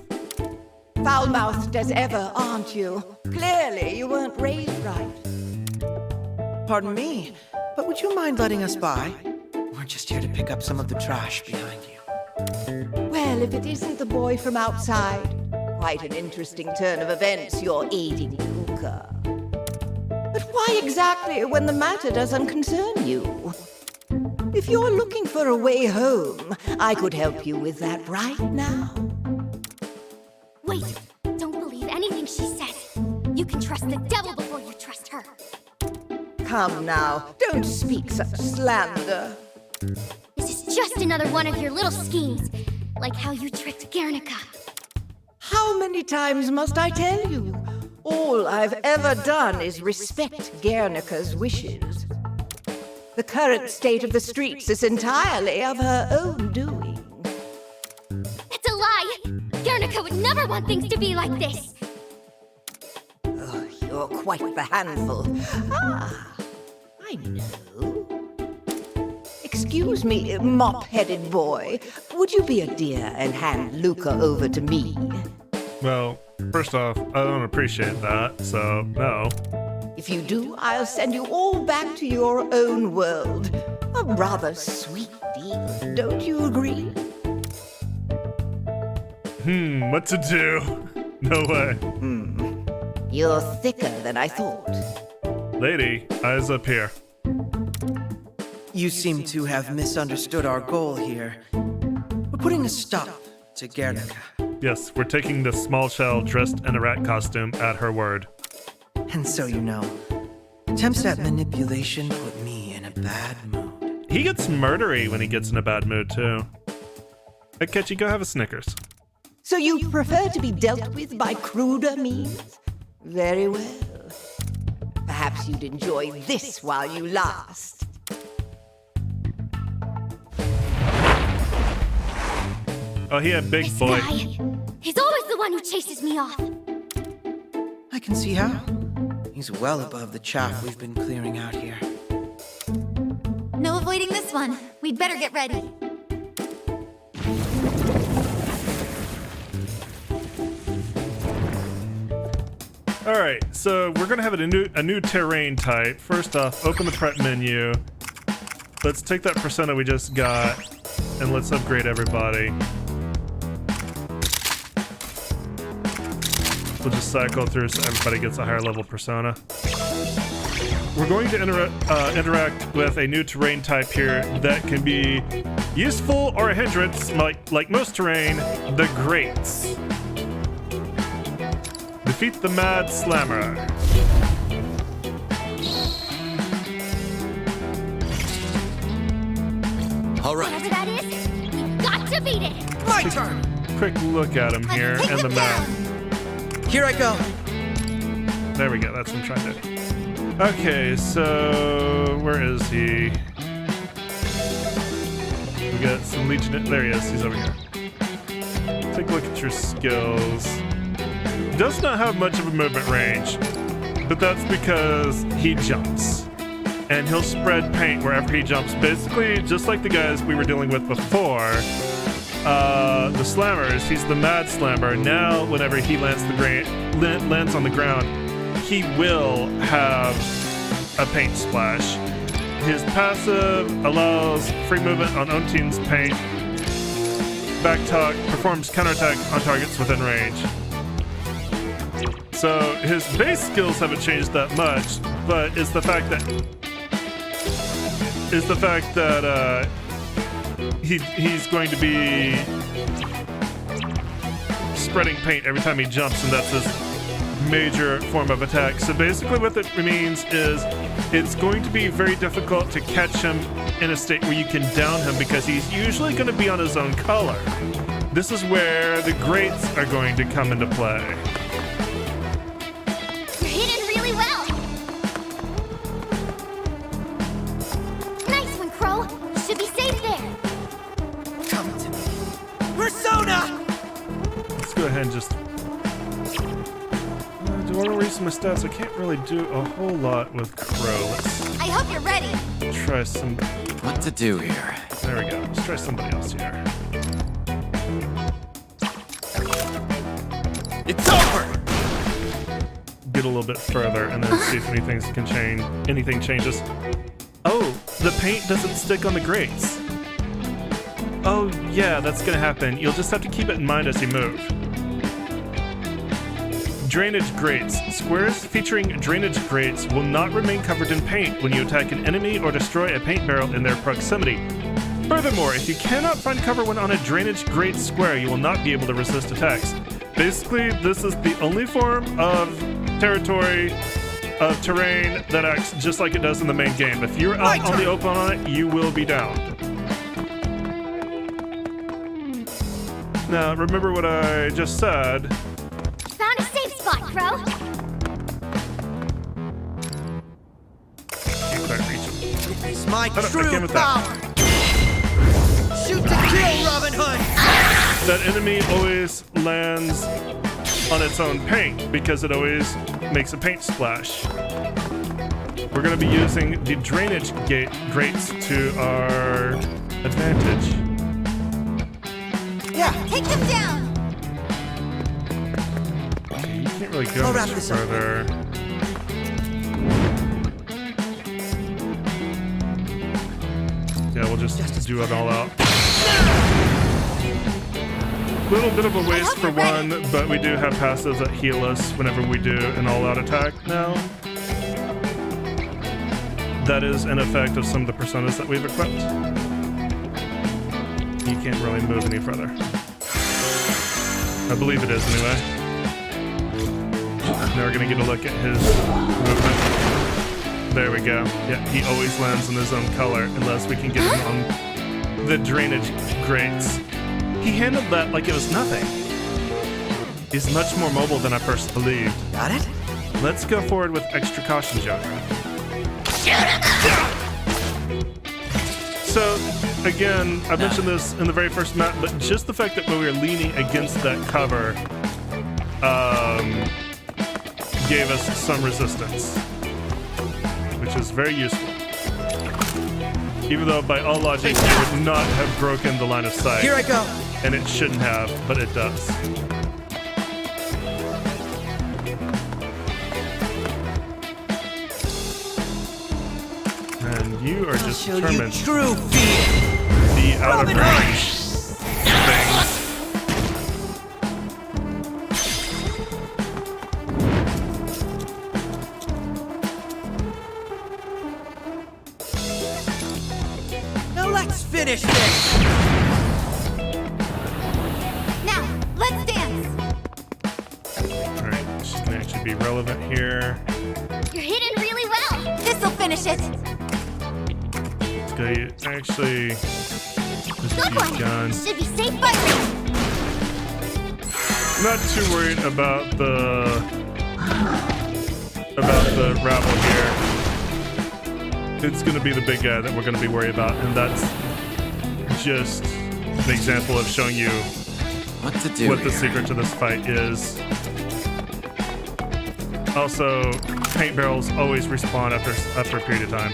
[SPEAKER 6] Foul-mouthed as ever, aren't you? Clearly, you weren't raised right.
[SPEAKER 4] Pardon me, but would you mind letting us by? We're just here to pick up some of the trash behind you.
[SPEAKER 6] Well, if it isn't the boy from outside, quite an interesting turn of events you're aiding Luca. But why exactly when the matter doesn't concern you? If you're looking for a way home, I could help you with that right now.
[SPEAKER 2] Wait, don't believe anything she says. You can trust the devil before you trust her.
[SPEAKER 6] Come now, don't speak such slander.
[SPEAKER 2] This is just another one of your little schemes. Like how you tricked Guernica.
[SPEAKER 6] How many times must I tell you? All I've ever done is respect Guernica's wishes. The current state of the streets is entirely of her own doing.
[SPEAKER 2] It's a lie! Guernica would never want things to be like this!
[SPEAKER 6] Oh, you're quite the handful. Ah, I know. Excuse me, mop-headed boy. Would you be a dear and hand Luca over to me?
[SPEAKER 1] Well, first off, I don't appreciate that, so no.
[SPEAKER 6] If you do, I'll send you all back to your own world. A rather sweet deal, don't you agree?
[SPEAKER 1] What to do? No way.
[SPEAKER 6] You're thicker than I thought.
[SPEAKER 1] Lady, eyes up here.
[SPEAKER 4] You seem to have misunderstood our goal here. We're putting a stop to Guernica.
[SPEAKER 1] Yes, we're taking the small shell dressed in a rat costume at her word.
[SPEAKER 4] And so you know, attempts at manipulation put me in a bad mood.
[SPEAKER 1] He gets murdery when he gets in a bad mood, too. Hey, Ketchy, go have a Snickers.
[SPEAKER 6] So you prefer to be dealt with by cruder means? Very well. Perhaps you'd enjoy this while you last.
[SPEAKER 1] Oh, he had big
[SPEAKER 2] This
[SPEAKER 1] boy.
[SPEAKER 2] guy, he's always the one who chases me off.
[SPEAKER 4] I can see how. He's well above the chaff we've been clearing out here.
[SPEAKER 3] No avoiding this one. We'd better get ready.
[SPEAKER 1] All right, so we're gonna have a new terrain type. First off, open the prep menu. Let's take that persona we just got and let's upgrade everybody. We'll just cycle through so everybody gets a higher level persona. We're going to interact with a new terrain type here that can be useful or a hindrance, like most terrain, the Greats. Defeat the Mad Slammer.
[SPEAKER 5] All right.
[SPEAKER 2] Whatever that is, we've got to beat it!
[SPEAKER 4] My turn!
[SPEAKER 1] Quick look at him here
[SPEAKER 2] Take
[SPEAKER 1] and the
[SPEAKER 2] him
[SPEAKER 1] map.
[SPEAKER 2] down.
[SPEAKER 4] Here I go.
[SPEAKER 1] There we go, that's what I'm trying to. Okay, so where is he? We got some Legion. There he is, he's over here. Take a look at your skills. Does not have much of a movement range, but that's because he jumps. And he'll spread paint wherever he jumps. Basically, just like the guys we were dealing with before, the Slammers, he's the Mad Slammer. Now, whenever he lands on the ground, he will have a paint splash. His passive allows free movement on own team's paint. Backtalk performs counterattack on targets within range. So his base skills haven't changed that much, but it's the fact that he's going to be spreading paint every time he jumps, and that's his major form of attack. So basically what that means is it's going to be very difficult to catch him in a state where you can down him because he's usually going to be on his own color. This is where the Greats are going to come into play.
[SPEAKER 2] You're hidden really well! Nice
[SPEAKER 1] go ahead and just... do I want to reach my stats? I can't really do a whole lot with Crow. Let's
[SPEAKER 3] I hope you're ready.
[SPEAKER 1] try some...
[SPEAKER 5] What to do here?
[SPEAKER 1] There we go. Let's try somebody else here.
[SPEAKER 5] It's over!
[SPEAKER 1] Get a little bit further and then see if anything changes. Oh, the paint doesn't stick on the grates. Oh yeah, that's gonna happen. You'll just have to keep it in mind as you move. Drainage grates. Squares featuring drainage grates will not remain covered in paint when you attack an enemy or destroy a paint barrel in their proximity. Furthermore, if you cannot find cover when on a drainage grate square, you will not be able to resist attacks. Basically, this is the only form of terrain that acts just like it does in the main game. If you're out on the open on it, you will be downed. Now, remember what I just said.
[SPEAKER 2] Found a safe spot, Crow.
[SPEAKER 1] Can't quite reach him.
[SPEAKER 4] It's my
[SPEAKER 1] I can't
[SPEAKER 4] true
[SPEAKER 1] with that.
[SPEAKER 4] power. Shoot to kill, Robin Hood.
[SPEAKER 1] That enemy always lands on its own paint because it always makes a paint splash. We're going to be using the drainage grates to our advantage.
[SPEAKER 4] Yeah.
[SPEAKER 3] Take them down.
[SPEAKER 1] Okay, you can't really go
[SPEAKER 4] I'll wrap
[SPEAKER 1] much
[SPEAKER 4] this up.
[SPEAKER 1] further. Yeah, we'll just do it all out. Little bit of a waste for one, but we do have passives that heal us whenever we do an all-out attack now. That is an effect of some of the personas that we've equipped. You can't really move any further. I believe it is anyway. Now we're gonna get a look at his movement. There we go. Yeah, he always lands in his own color unless we can get him on the drainage grates. He handled that like it was nothing. He's much more mobile than I first believed.
[SPEAKER 4] Got it?
[SPEAKER 1] Let's go forward with extra caution, Joker. So, again, I mentioned this in the very first map, but just the fact that when we were leaning against that cover gave us some resistance, which is very useful. Even though by all logic it would not have broken the line of sight.
[SPEAKER 4] Here I go.
[SPEAKER 1] And it shouldn't have, but it does. And you are just
[SPEAKER 4] Show you
[SPEAKER 1] determined
[SPEAKER 4] true fear.
[SPEAKER 1] to be out of
[SPEAKER 4] Robin
[SPEAKER 1] range things.
[SPEAKER 4] Now let's finish this.
[SPEAKER 3] Now, let's dance.
[SPEAKER 1] Alright, she's gonna actually be relevant here.
[SPEAKER 2] You're hidden really well.
[SPEAKER 3] This'll finish it.
[SPEAKER 1] Let's go actually just
[SPEAKER 2] Good
[SPEAKER 1] use
[SPEAKER 2] one.
[SPEAKER 1] guns.
[SPEAKER 2] Should be safe by now.
[SPEAKER 1] Not too worried about the rabble here. It's gonna be the big guy that we're gonna be worried about, and that's just an example of showing you
[SPEAKER 5] What to do
[SPEAKER 1] what
[SPEAKER 5] here?
[SPEAKER 1] the secret to this fight is. Also, paint barrels always respawn after a period of time.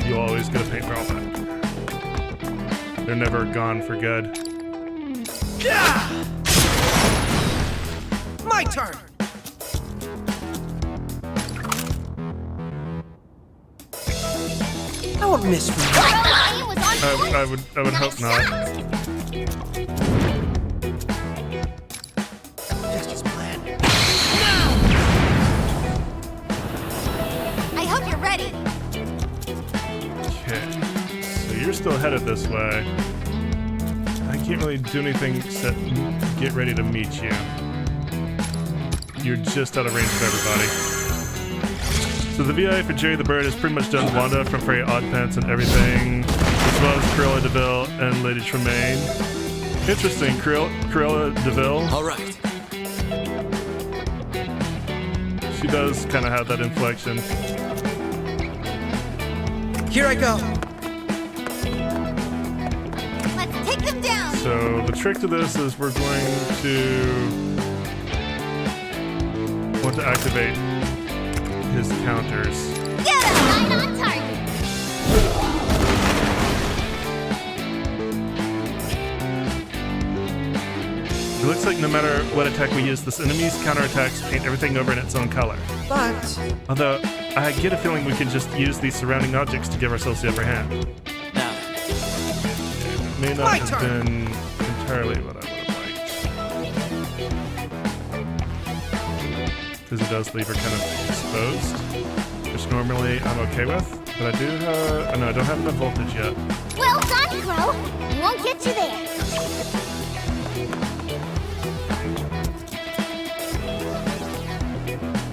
[SPEAKER 1] You'll always get a paint barrel back. They're never gone for good.
[SPEAKER 4] Yeah! My turn. I won't miss from you.
[SPEAKER 2] Aim was on point.
[SPEAKER 1] I would hope not.
[SPEAKER 4] Just as planned.
[SPEAKER 3] I hope you're ready.
[SPEAKER 1] Okay, so you're still headed this way. I can't really do anything except get ready to meet you. You're just out of range of everybody. So the VI for Jerry the Bird has pretty much done Wanda from Fairy Odd Pants and everything, as well as Cruella DeVille and Lady Tremaine. Interesting, Cruella DeVille.
[SPEAKER 5] All right.
[SPEAKER 1] She does kind of have that inflection.
[SPEAKER 4] Here I go.
[SPEAKER 3] Let's take them down.
[SPEAKER 1] So the trick to this is we're going to want to activate his counters.
[SPEAKER 2] Get him! Right on target!
[SPEAKER 1] It looks like no matter what attack we use, this enemy's counterattacks paint everything over in its own color.
[SPEAKER 4] But
[SPEAKER 1] Although, I get a feeling we could just use these surrounding objects to give ourselves the upper hand.
[SPEAKER 5] Now,
[SPEAKER 1] It may not
[SPEAKER 4] My
[SPEAKER 1] have
[SPEAKER 4] turn.
[SPEAKER 1] been entirely what I would have liked. Because it does leave her kind of exposed, which normally I'm okay with. But I do have... Oh, no, I don't have enough voltage yet.
[SPEAKER 2] Well done, Crow! We won't get you there.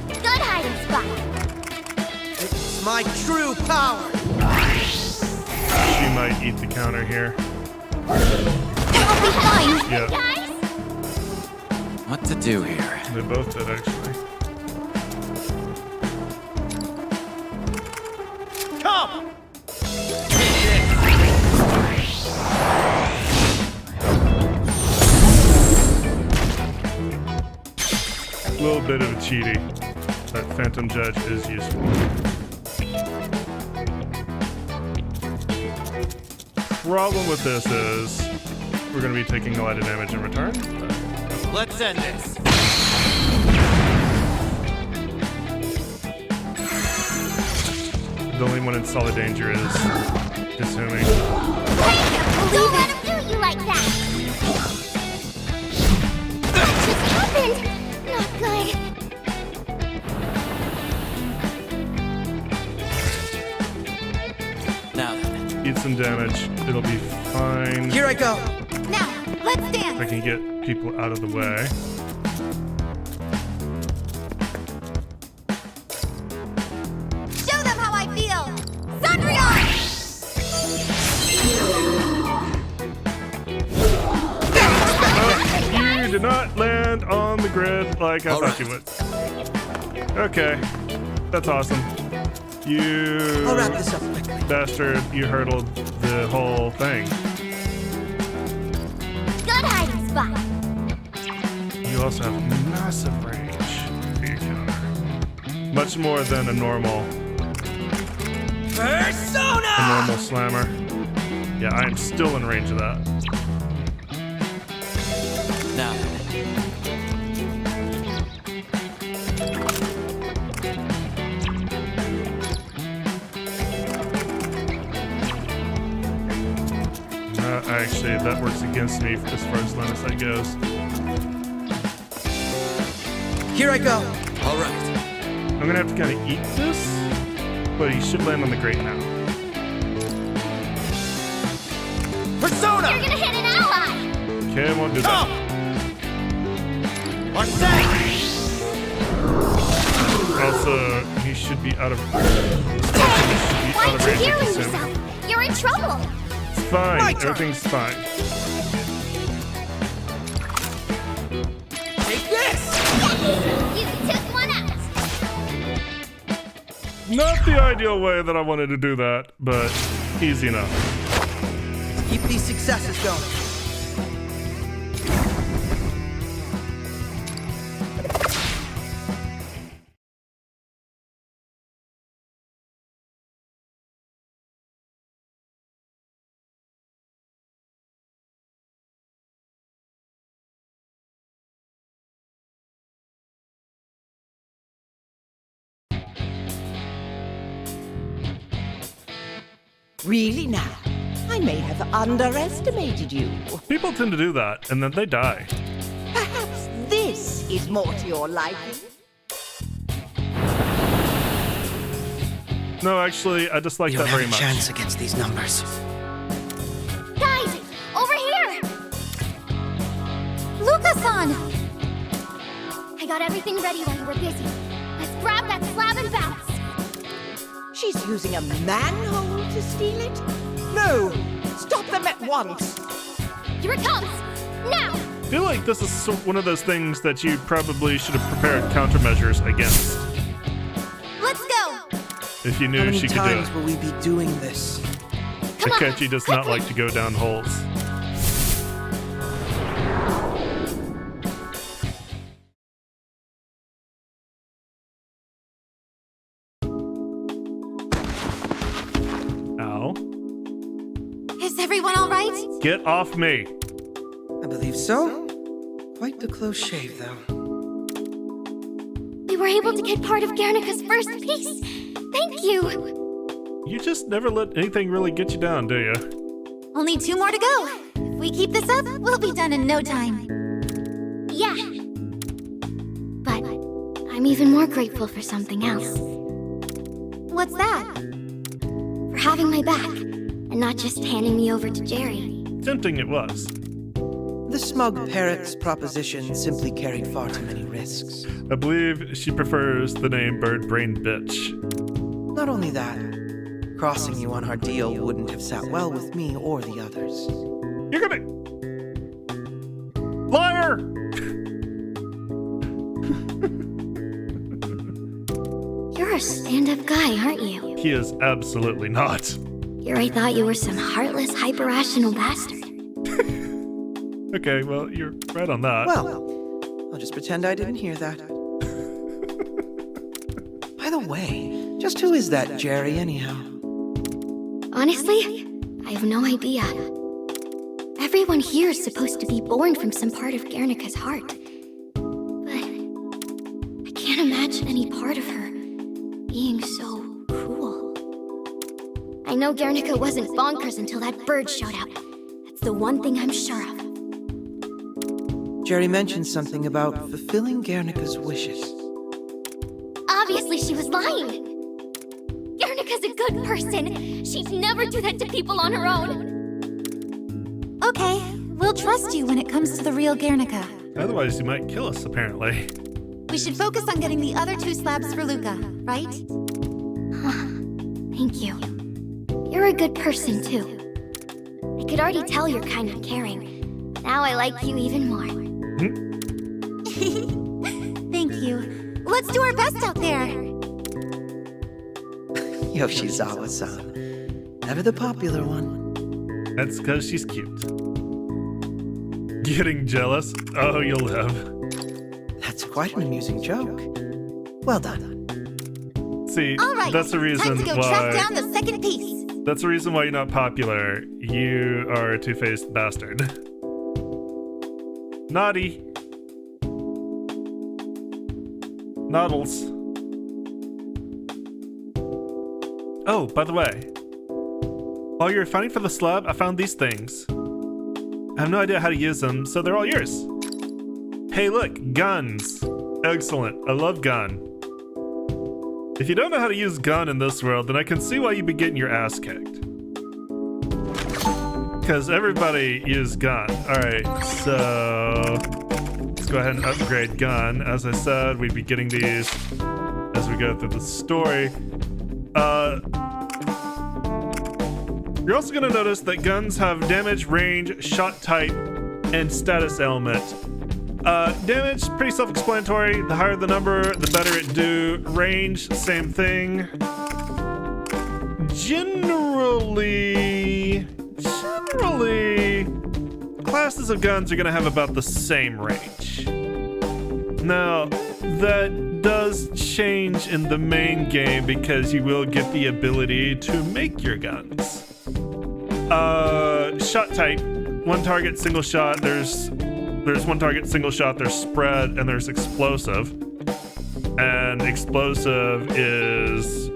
[SPEAKER 2] Good hiding spot.
[SPEAKER 4] it's my true power.
[SPEAKER 1] She might eat the counter here.
[SPEAKER 2] I'll be fine.
[SPEAKER 1] Yeah,
[SPEAKER 2] Guys,
[SPEAKER 5] what to do here?
[SPEAKER 1] they both did, actually.
[SPEAKER 4] Come!
[SPEAKER 1] A little bit of a cheaty. That Phantom Judge is useful. Problem with this is we're going to be taking a lot of damage in return.
[SPEAKER 5] Let's end this.
[SPEAKER 1] The only one in solid danger is Hitsumi.
[SPEAKER 2] don't let him do you like that. What just happened? Not good.
[SPEAKER 5] Now then,
[SPEAKER 1] Eat some damage. It'll be fine.
[SPEAKER 4] Here I go.
[SPEAKER 3] Now, let's
[SPEAKER 1] I
[SPEAKER 3] dance.
[SPEAKER 1] can get people out of the way.
[SPEAKER 3] Show them how I feel. Sunreon!
[SPEAKER 1] You did not land on the grid like I
[SPEAKER 5] All
[SPEAKER 1] thought
[SPEAKER 5] right.
[SPEAKER 1] you would. Okay. That's awesome. You
[SPEAKER 4] I'll wrap this up quickly.
[SPEAKER 1] bastard, you hurdled the whole thing.
[SPEAKER 2] Good hiding spot.
[SPEAKER 1] You also have massive range for your counter. Much more than a normal
[SPEAKER 4] Persona!
[SPEAKER 1] slammer. Yeah, I am still in range of that.
[SPEAKER 5] now then.
[SPEAKER 1] Actually, that works against me as far as line of sight goes.
[SPEAKER 4] Here I go.
[SPEAKER 5] All right.
[SPEAKER 1] I'm gonna have to kind of eat this, but he should land on the grate now.
[SPEAKER 4] Persona!
[SPEAKER 2] You're gonna hit an ally.
[SPEAKER 1] Okay, I won't do that.
[SPEAKER 4] Or say!
[SPEAKER 1] Also, he should be out of
[SPEAKER 2] Why
[SPEAKER 1] range
[SPEAKER 2] aren't you
[SPEAKER 1] of
[SPEAKER 2] healing
[SPEAKER 1] Hitsumi.
[SPEAKER 2] yourself? You're in trouble.
[SPEAKER 1] It's fine.
[SPEAKER 4] My turn.
[SPEAKER 1] Everything's fine.
[SPEAKER 4] Take this!
[SPEAKER 2] You took one out.
[SPEAKER 1] Not the ideal way that I wanted to do that, but easy enough.
[SPEAKER 4] Keep these successes going.
[SPEAKER 6] Really now? I may have underestimated you.
[SPEAKER 1] People tend to do that, and then they die.
[SPEAKER 6] Perhaps this is more to your liking.
[SPEAKER 1] No, actually, I dislike
[SPEAKER 4] You
[SPEAKER 1] that
[SPEAKER 4] don't
[SPEAKER 1] very
[SPEAKER 4] have a
[SPEAKER 1] much.
[SPEAKER 4] chance against these numbers.
[SPEAKER 2] Guys, over here.
[SPEAKER 3] Luca-san!
[SPEAKER 2] I got everything ready while you were busy. Let's grab that slab and bounce.
[SPEAKER 6] She's using a manhole to steal it? No! Stop them at once!
[SPEAKER 2] Here it comes. Now.
[SPEAKER 1] I feel like this is one of those things that you probably should have prepared countermeasures against.
[SPEAKER 3] Let's go!
[SPEAKER 1] If you
[SPEAKER 4] How
[SPEAKER 1] knew
[SPEAKER 4] many
[SPEAKER 1] she could do
[SPEAKER 4] times
[SPEAKER 1] it.
[SPEAKER 4] will we be doing this?
[SPEAKER 2] Come on,
[SPEAKER 1] Takechi does not like to go down holes.
[SPEAKER 3] Is everyone all right?
[SPEAKER 1] Get off me.
[SPEAKER 4] I believe so. Quite the close shave, though.
[SPEAKER 2] We were able to get part of Guernica's first piece. Thank you.
[SPEAKER 1] You just never let anything really get you down, do you?
[SPEAKER 3] Only 2 more to go. If we keep this up, we'll be done in no time.
[SPEAKER 2] Yeah. But I'm even more grateful for something else.
[SPEAKER 3] What's that?
[SPEAKER 2] For having my back, and not just handing me over to Jerry.
[SPEAKER 1] Tempting it was.
[SPEAKER 4] The smug parrot's proposition simply carried far too many risks.
[SPEAKER 1] I believe she prefers the name Bird-Brained Bitch.
[SPEAKER 4] Not only that, crossing you on our deal wouldn't have sat well with me or the others.
[SPEAKER 1] You're gonna... Liar!
[SPEAKER 2] You're a stand-up guy, aren't you?
[SPEAKER 1] He is absolutely not.
[SPEAKER 2] Here I thought you were some heartless, hyper-rational bastard.
[SPEAKER 1] Okay, well, you're right on that.
[SPEAKER 4] Well, I'll just pretend I didn't hear that. By the way, just who is that Jerry, anyhow?
[SPEAKER 2] Honestly, I have no idea. Everyone here is supposed to be born from some part of Guernica's heart. But I can't imagine any part of her being so cool. I know Guernica wasn't bonkers until that bird showed up. That's the one thing I'm sure of.
[SPEAKER 4] Jerry mentioned something about fulfilling Guernica's wishes.
[SPEAKER 2] Obviously she was lying. Guernica's a good person. She'd never do that to people on her own.
[SPEAKER 3] Okay, we'll trust you when it comes to the real Guernica.
[SPEAKER 1] Otherwise, you might kill us, apparently.
[SPEAKER 3] We should focus on getting the other 2 slabs for Luca, right?
[SPEAKER 2] Thank you. You're a good person, too. I could already tell you're kind of caring. Now I like you even more.
[SPEAKER 3] Thank you. Let's do our best out there.
[SPEAKER 4] Yoshizawa-san. Never the popular one.
[SPEAKER 1] That's because she's cute. Getting jealous? Oh, you'll live.
[SPEAKER 4] That's quite an amusing joke. Well done.
[SPEAKER 1] See,
[SPEAKER 3] All right,
[SPEAKER 1] that's the reason
[SPEAKER 3] time to go
[SPEAKER 1] why...
[SPEAKER 3] track down the second piece.
[SPEAKER 1] That's the reason why you're not popular. You are a two-faced bastard. Naughty. Noddles. Oh, by the way. While you're fighting for the slab, I found these things. I have no idea how to use them, so they're all yours. Hey, look, guns. Excellent. I love gun. If you don't know how to use gun in this world, then I can see why you'd be getting your ass kicked. Because everybody uses gun. Alright, so... let's go ahead and upgrade gun. As I said, we'd be getting these as we go through the story. You're also going to notice that guns have damage, range, shot type, and status element. Damage, pretty self-explanatory. The higher the number, the better it do. Range, same thing. Generally, classes of guns are going to have about the same range. Now, that does change in the main game because you will get the ability to make your guns. Shot type, one target, single shot. There's one target, single shot, there's spread, and there's explosive. And explosive is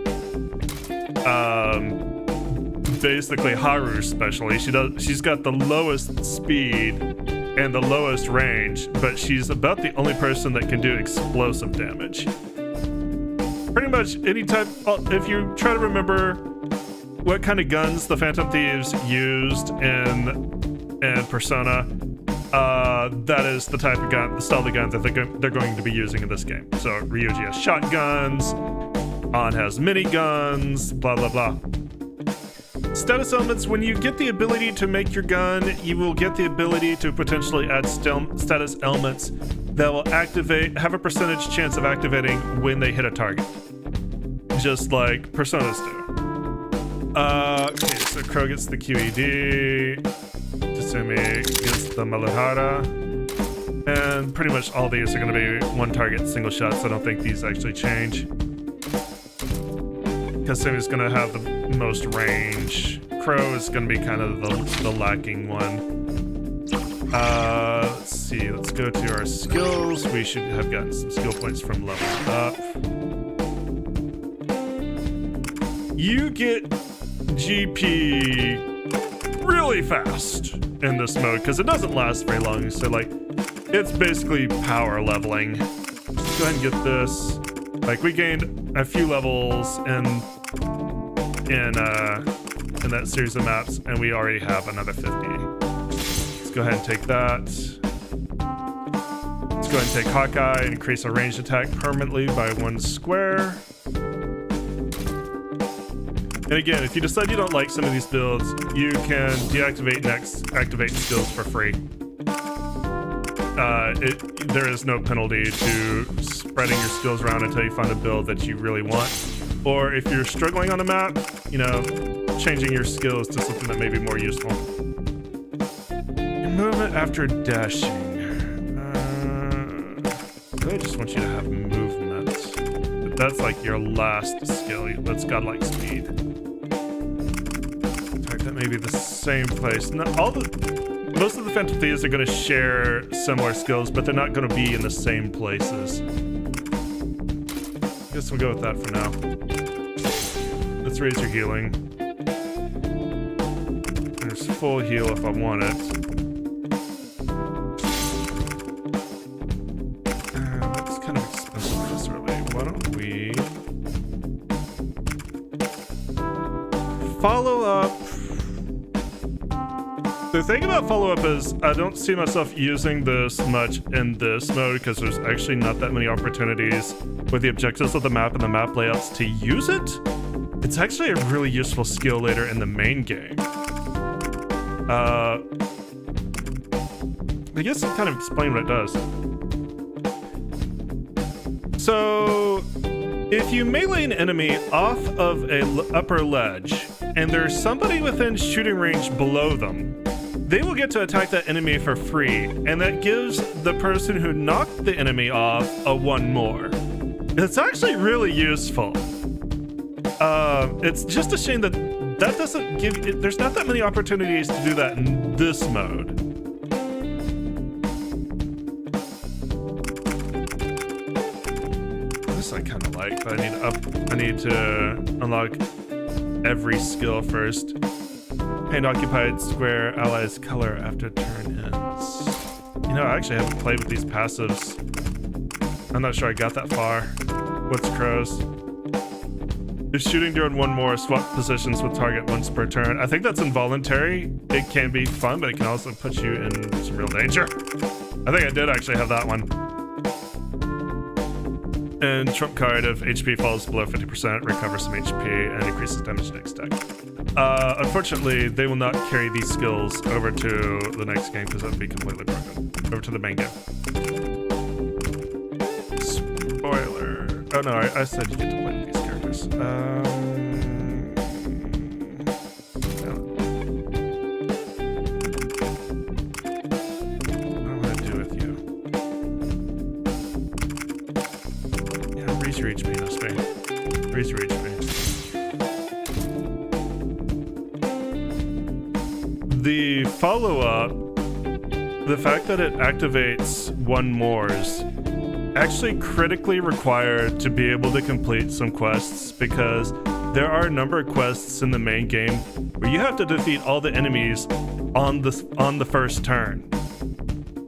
[SPEAKER 1] basically Haru's specialty. She's got the lowest speed and the lowest range, but she's about the only person that can do explosive damage. Pretty much any type, if you try to remember what kind of guns the Phantom Thieves used in Persona, that is the type of gun, the style of guns that they're going to be using in this game. So Ryuji has shotguns, An has miniguns, blah blah blah. Status elements, when you get the ability to make your gun, you will get the ability to potentially add status elements that will have a percentage chance of activating when they hit a target. Just like Personas do. Okay, so Crow gets the QED, Tasumi gets the Maluhara, and pretty much all these are going to be one target, single shots. I don't think these actually change. Kasumi's going to have the most range. crow is going to be kind of the lacking one. Let's see. Let's go to our skills. We should have gotten some skill points from leveling up. You get GP really fast in this mode because it doesn't last very long. So like, it's basically power leveling. Let's go ahead and get this. Like, we gained a few levels in that series of maps, and we already have another 50. Let's go ahead and take that. Let's go ahead and take Hawkeye and increase our ranged attack permanently by 1 square. And again, if you decide you don't like some of these builds, you can deactivate and activate skills for free. There is no penalty to spreading your skills around until you find a build that you really want. Or if you're struggling on a map, you know, changing your skills to something that may be more useful. Your movement after dashing. I really just want you to have movement. But that's like your last skill. That's godlike speed. In fact, that may be the same place. Most of the Phantom Thieves are going to share similar skills, but they're not going to be in the same places. Guess we'll go with that for now. Let's raise your healing. There's full heal if I want it. That's kind of expensive this early. Why don't we follow up? The thing about follow-up is I don't see myself using this much in this mode because there's actually not that many opportunities with the objectives of the map and the map layouts to use it. It's actually a really useful skill later in the main game. I guess I'll kind of explain what it does. So, if you melee an enemy off of an upper ledge and there's somebody within shooting range below them, they will get to attack that enemy for free, and that gives the person who knocked the enemy off a 1 more. It's actually really useful. It's just a shame that doesn't give... There's not that many opportunities to do that in this mode. This I kind of like, but I need to unlock every skill first. Paint occupied square allies color after turn ends. You know, I actually haven't played with these passives. I'm not sure I got that far. What's crows? If shooting during 1 more, swap positions with target once per turn. I think that's involuntary. It can be fun, but it can also put you in some real danger. I think I did actually have that one. And trump card, if HP falls below 50%, recover some HP and increases damage next deck. Unfortunately, they will not carry these skills over to the next game because that would be completely broken. Over to the main game. Spoiler. Oh no, I said you get to play with these characters. What do I want to do with you? Yeah, raise your HP, no space. Raise your HP. The follow-up, the fact that it activates 1 mores, actually critically required to be able to complete some quests because there are a number of quests in the main game where you have to defeat all the enemies on the first turn.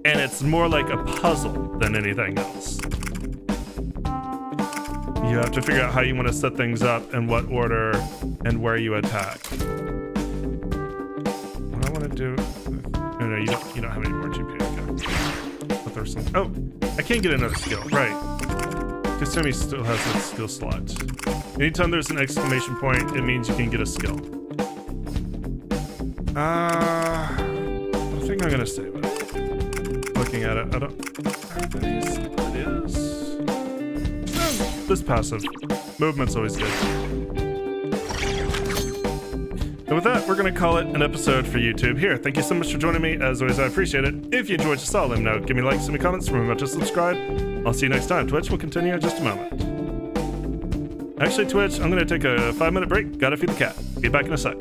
[SPEAKER 1] And it's more like a puzzle than anything else. You have to figure out how you want to set things up and what order and where you attack. Do oh no, you don't have any more GP. Okay. But there's some. Oh, I can't get another skill. Right. Kasumi still has that skill slot. Anytime there's an exclamation point, it means you can get a skill. I think I'm gonna save it. Looking at it, I don't. It is. This passive movement's always good. And with that, we're going to call it an episode for YouTube here. Thank you so much for joining me. As always, I appreciate it. If you enjoyed, just let me know. Give me likes, send me comments, remember to subscribe. I'll see you next time. Twitch will continue in just a moment. Actually, Twitch, I'm going to take a 5-minute break. Gotta feed the cat. Be back in a sec.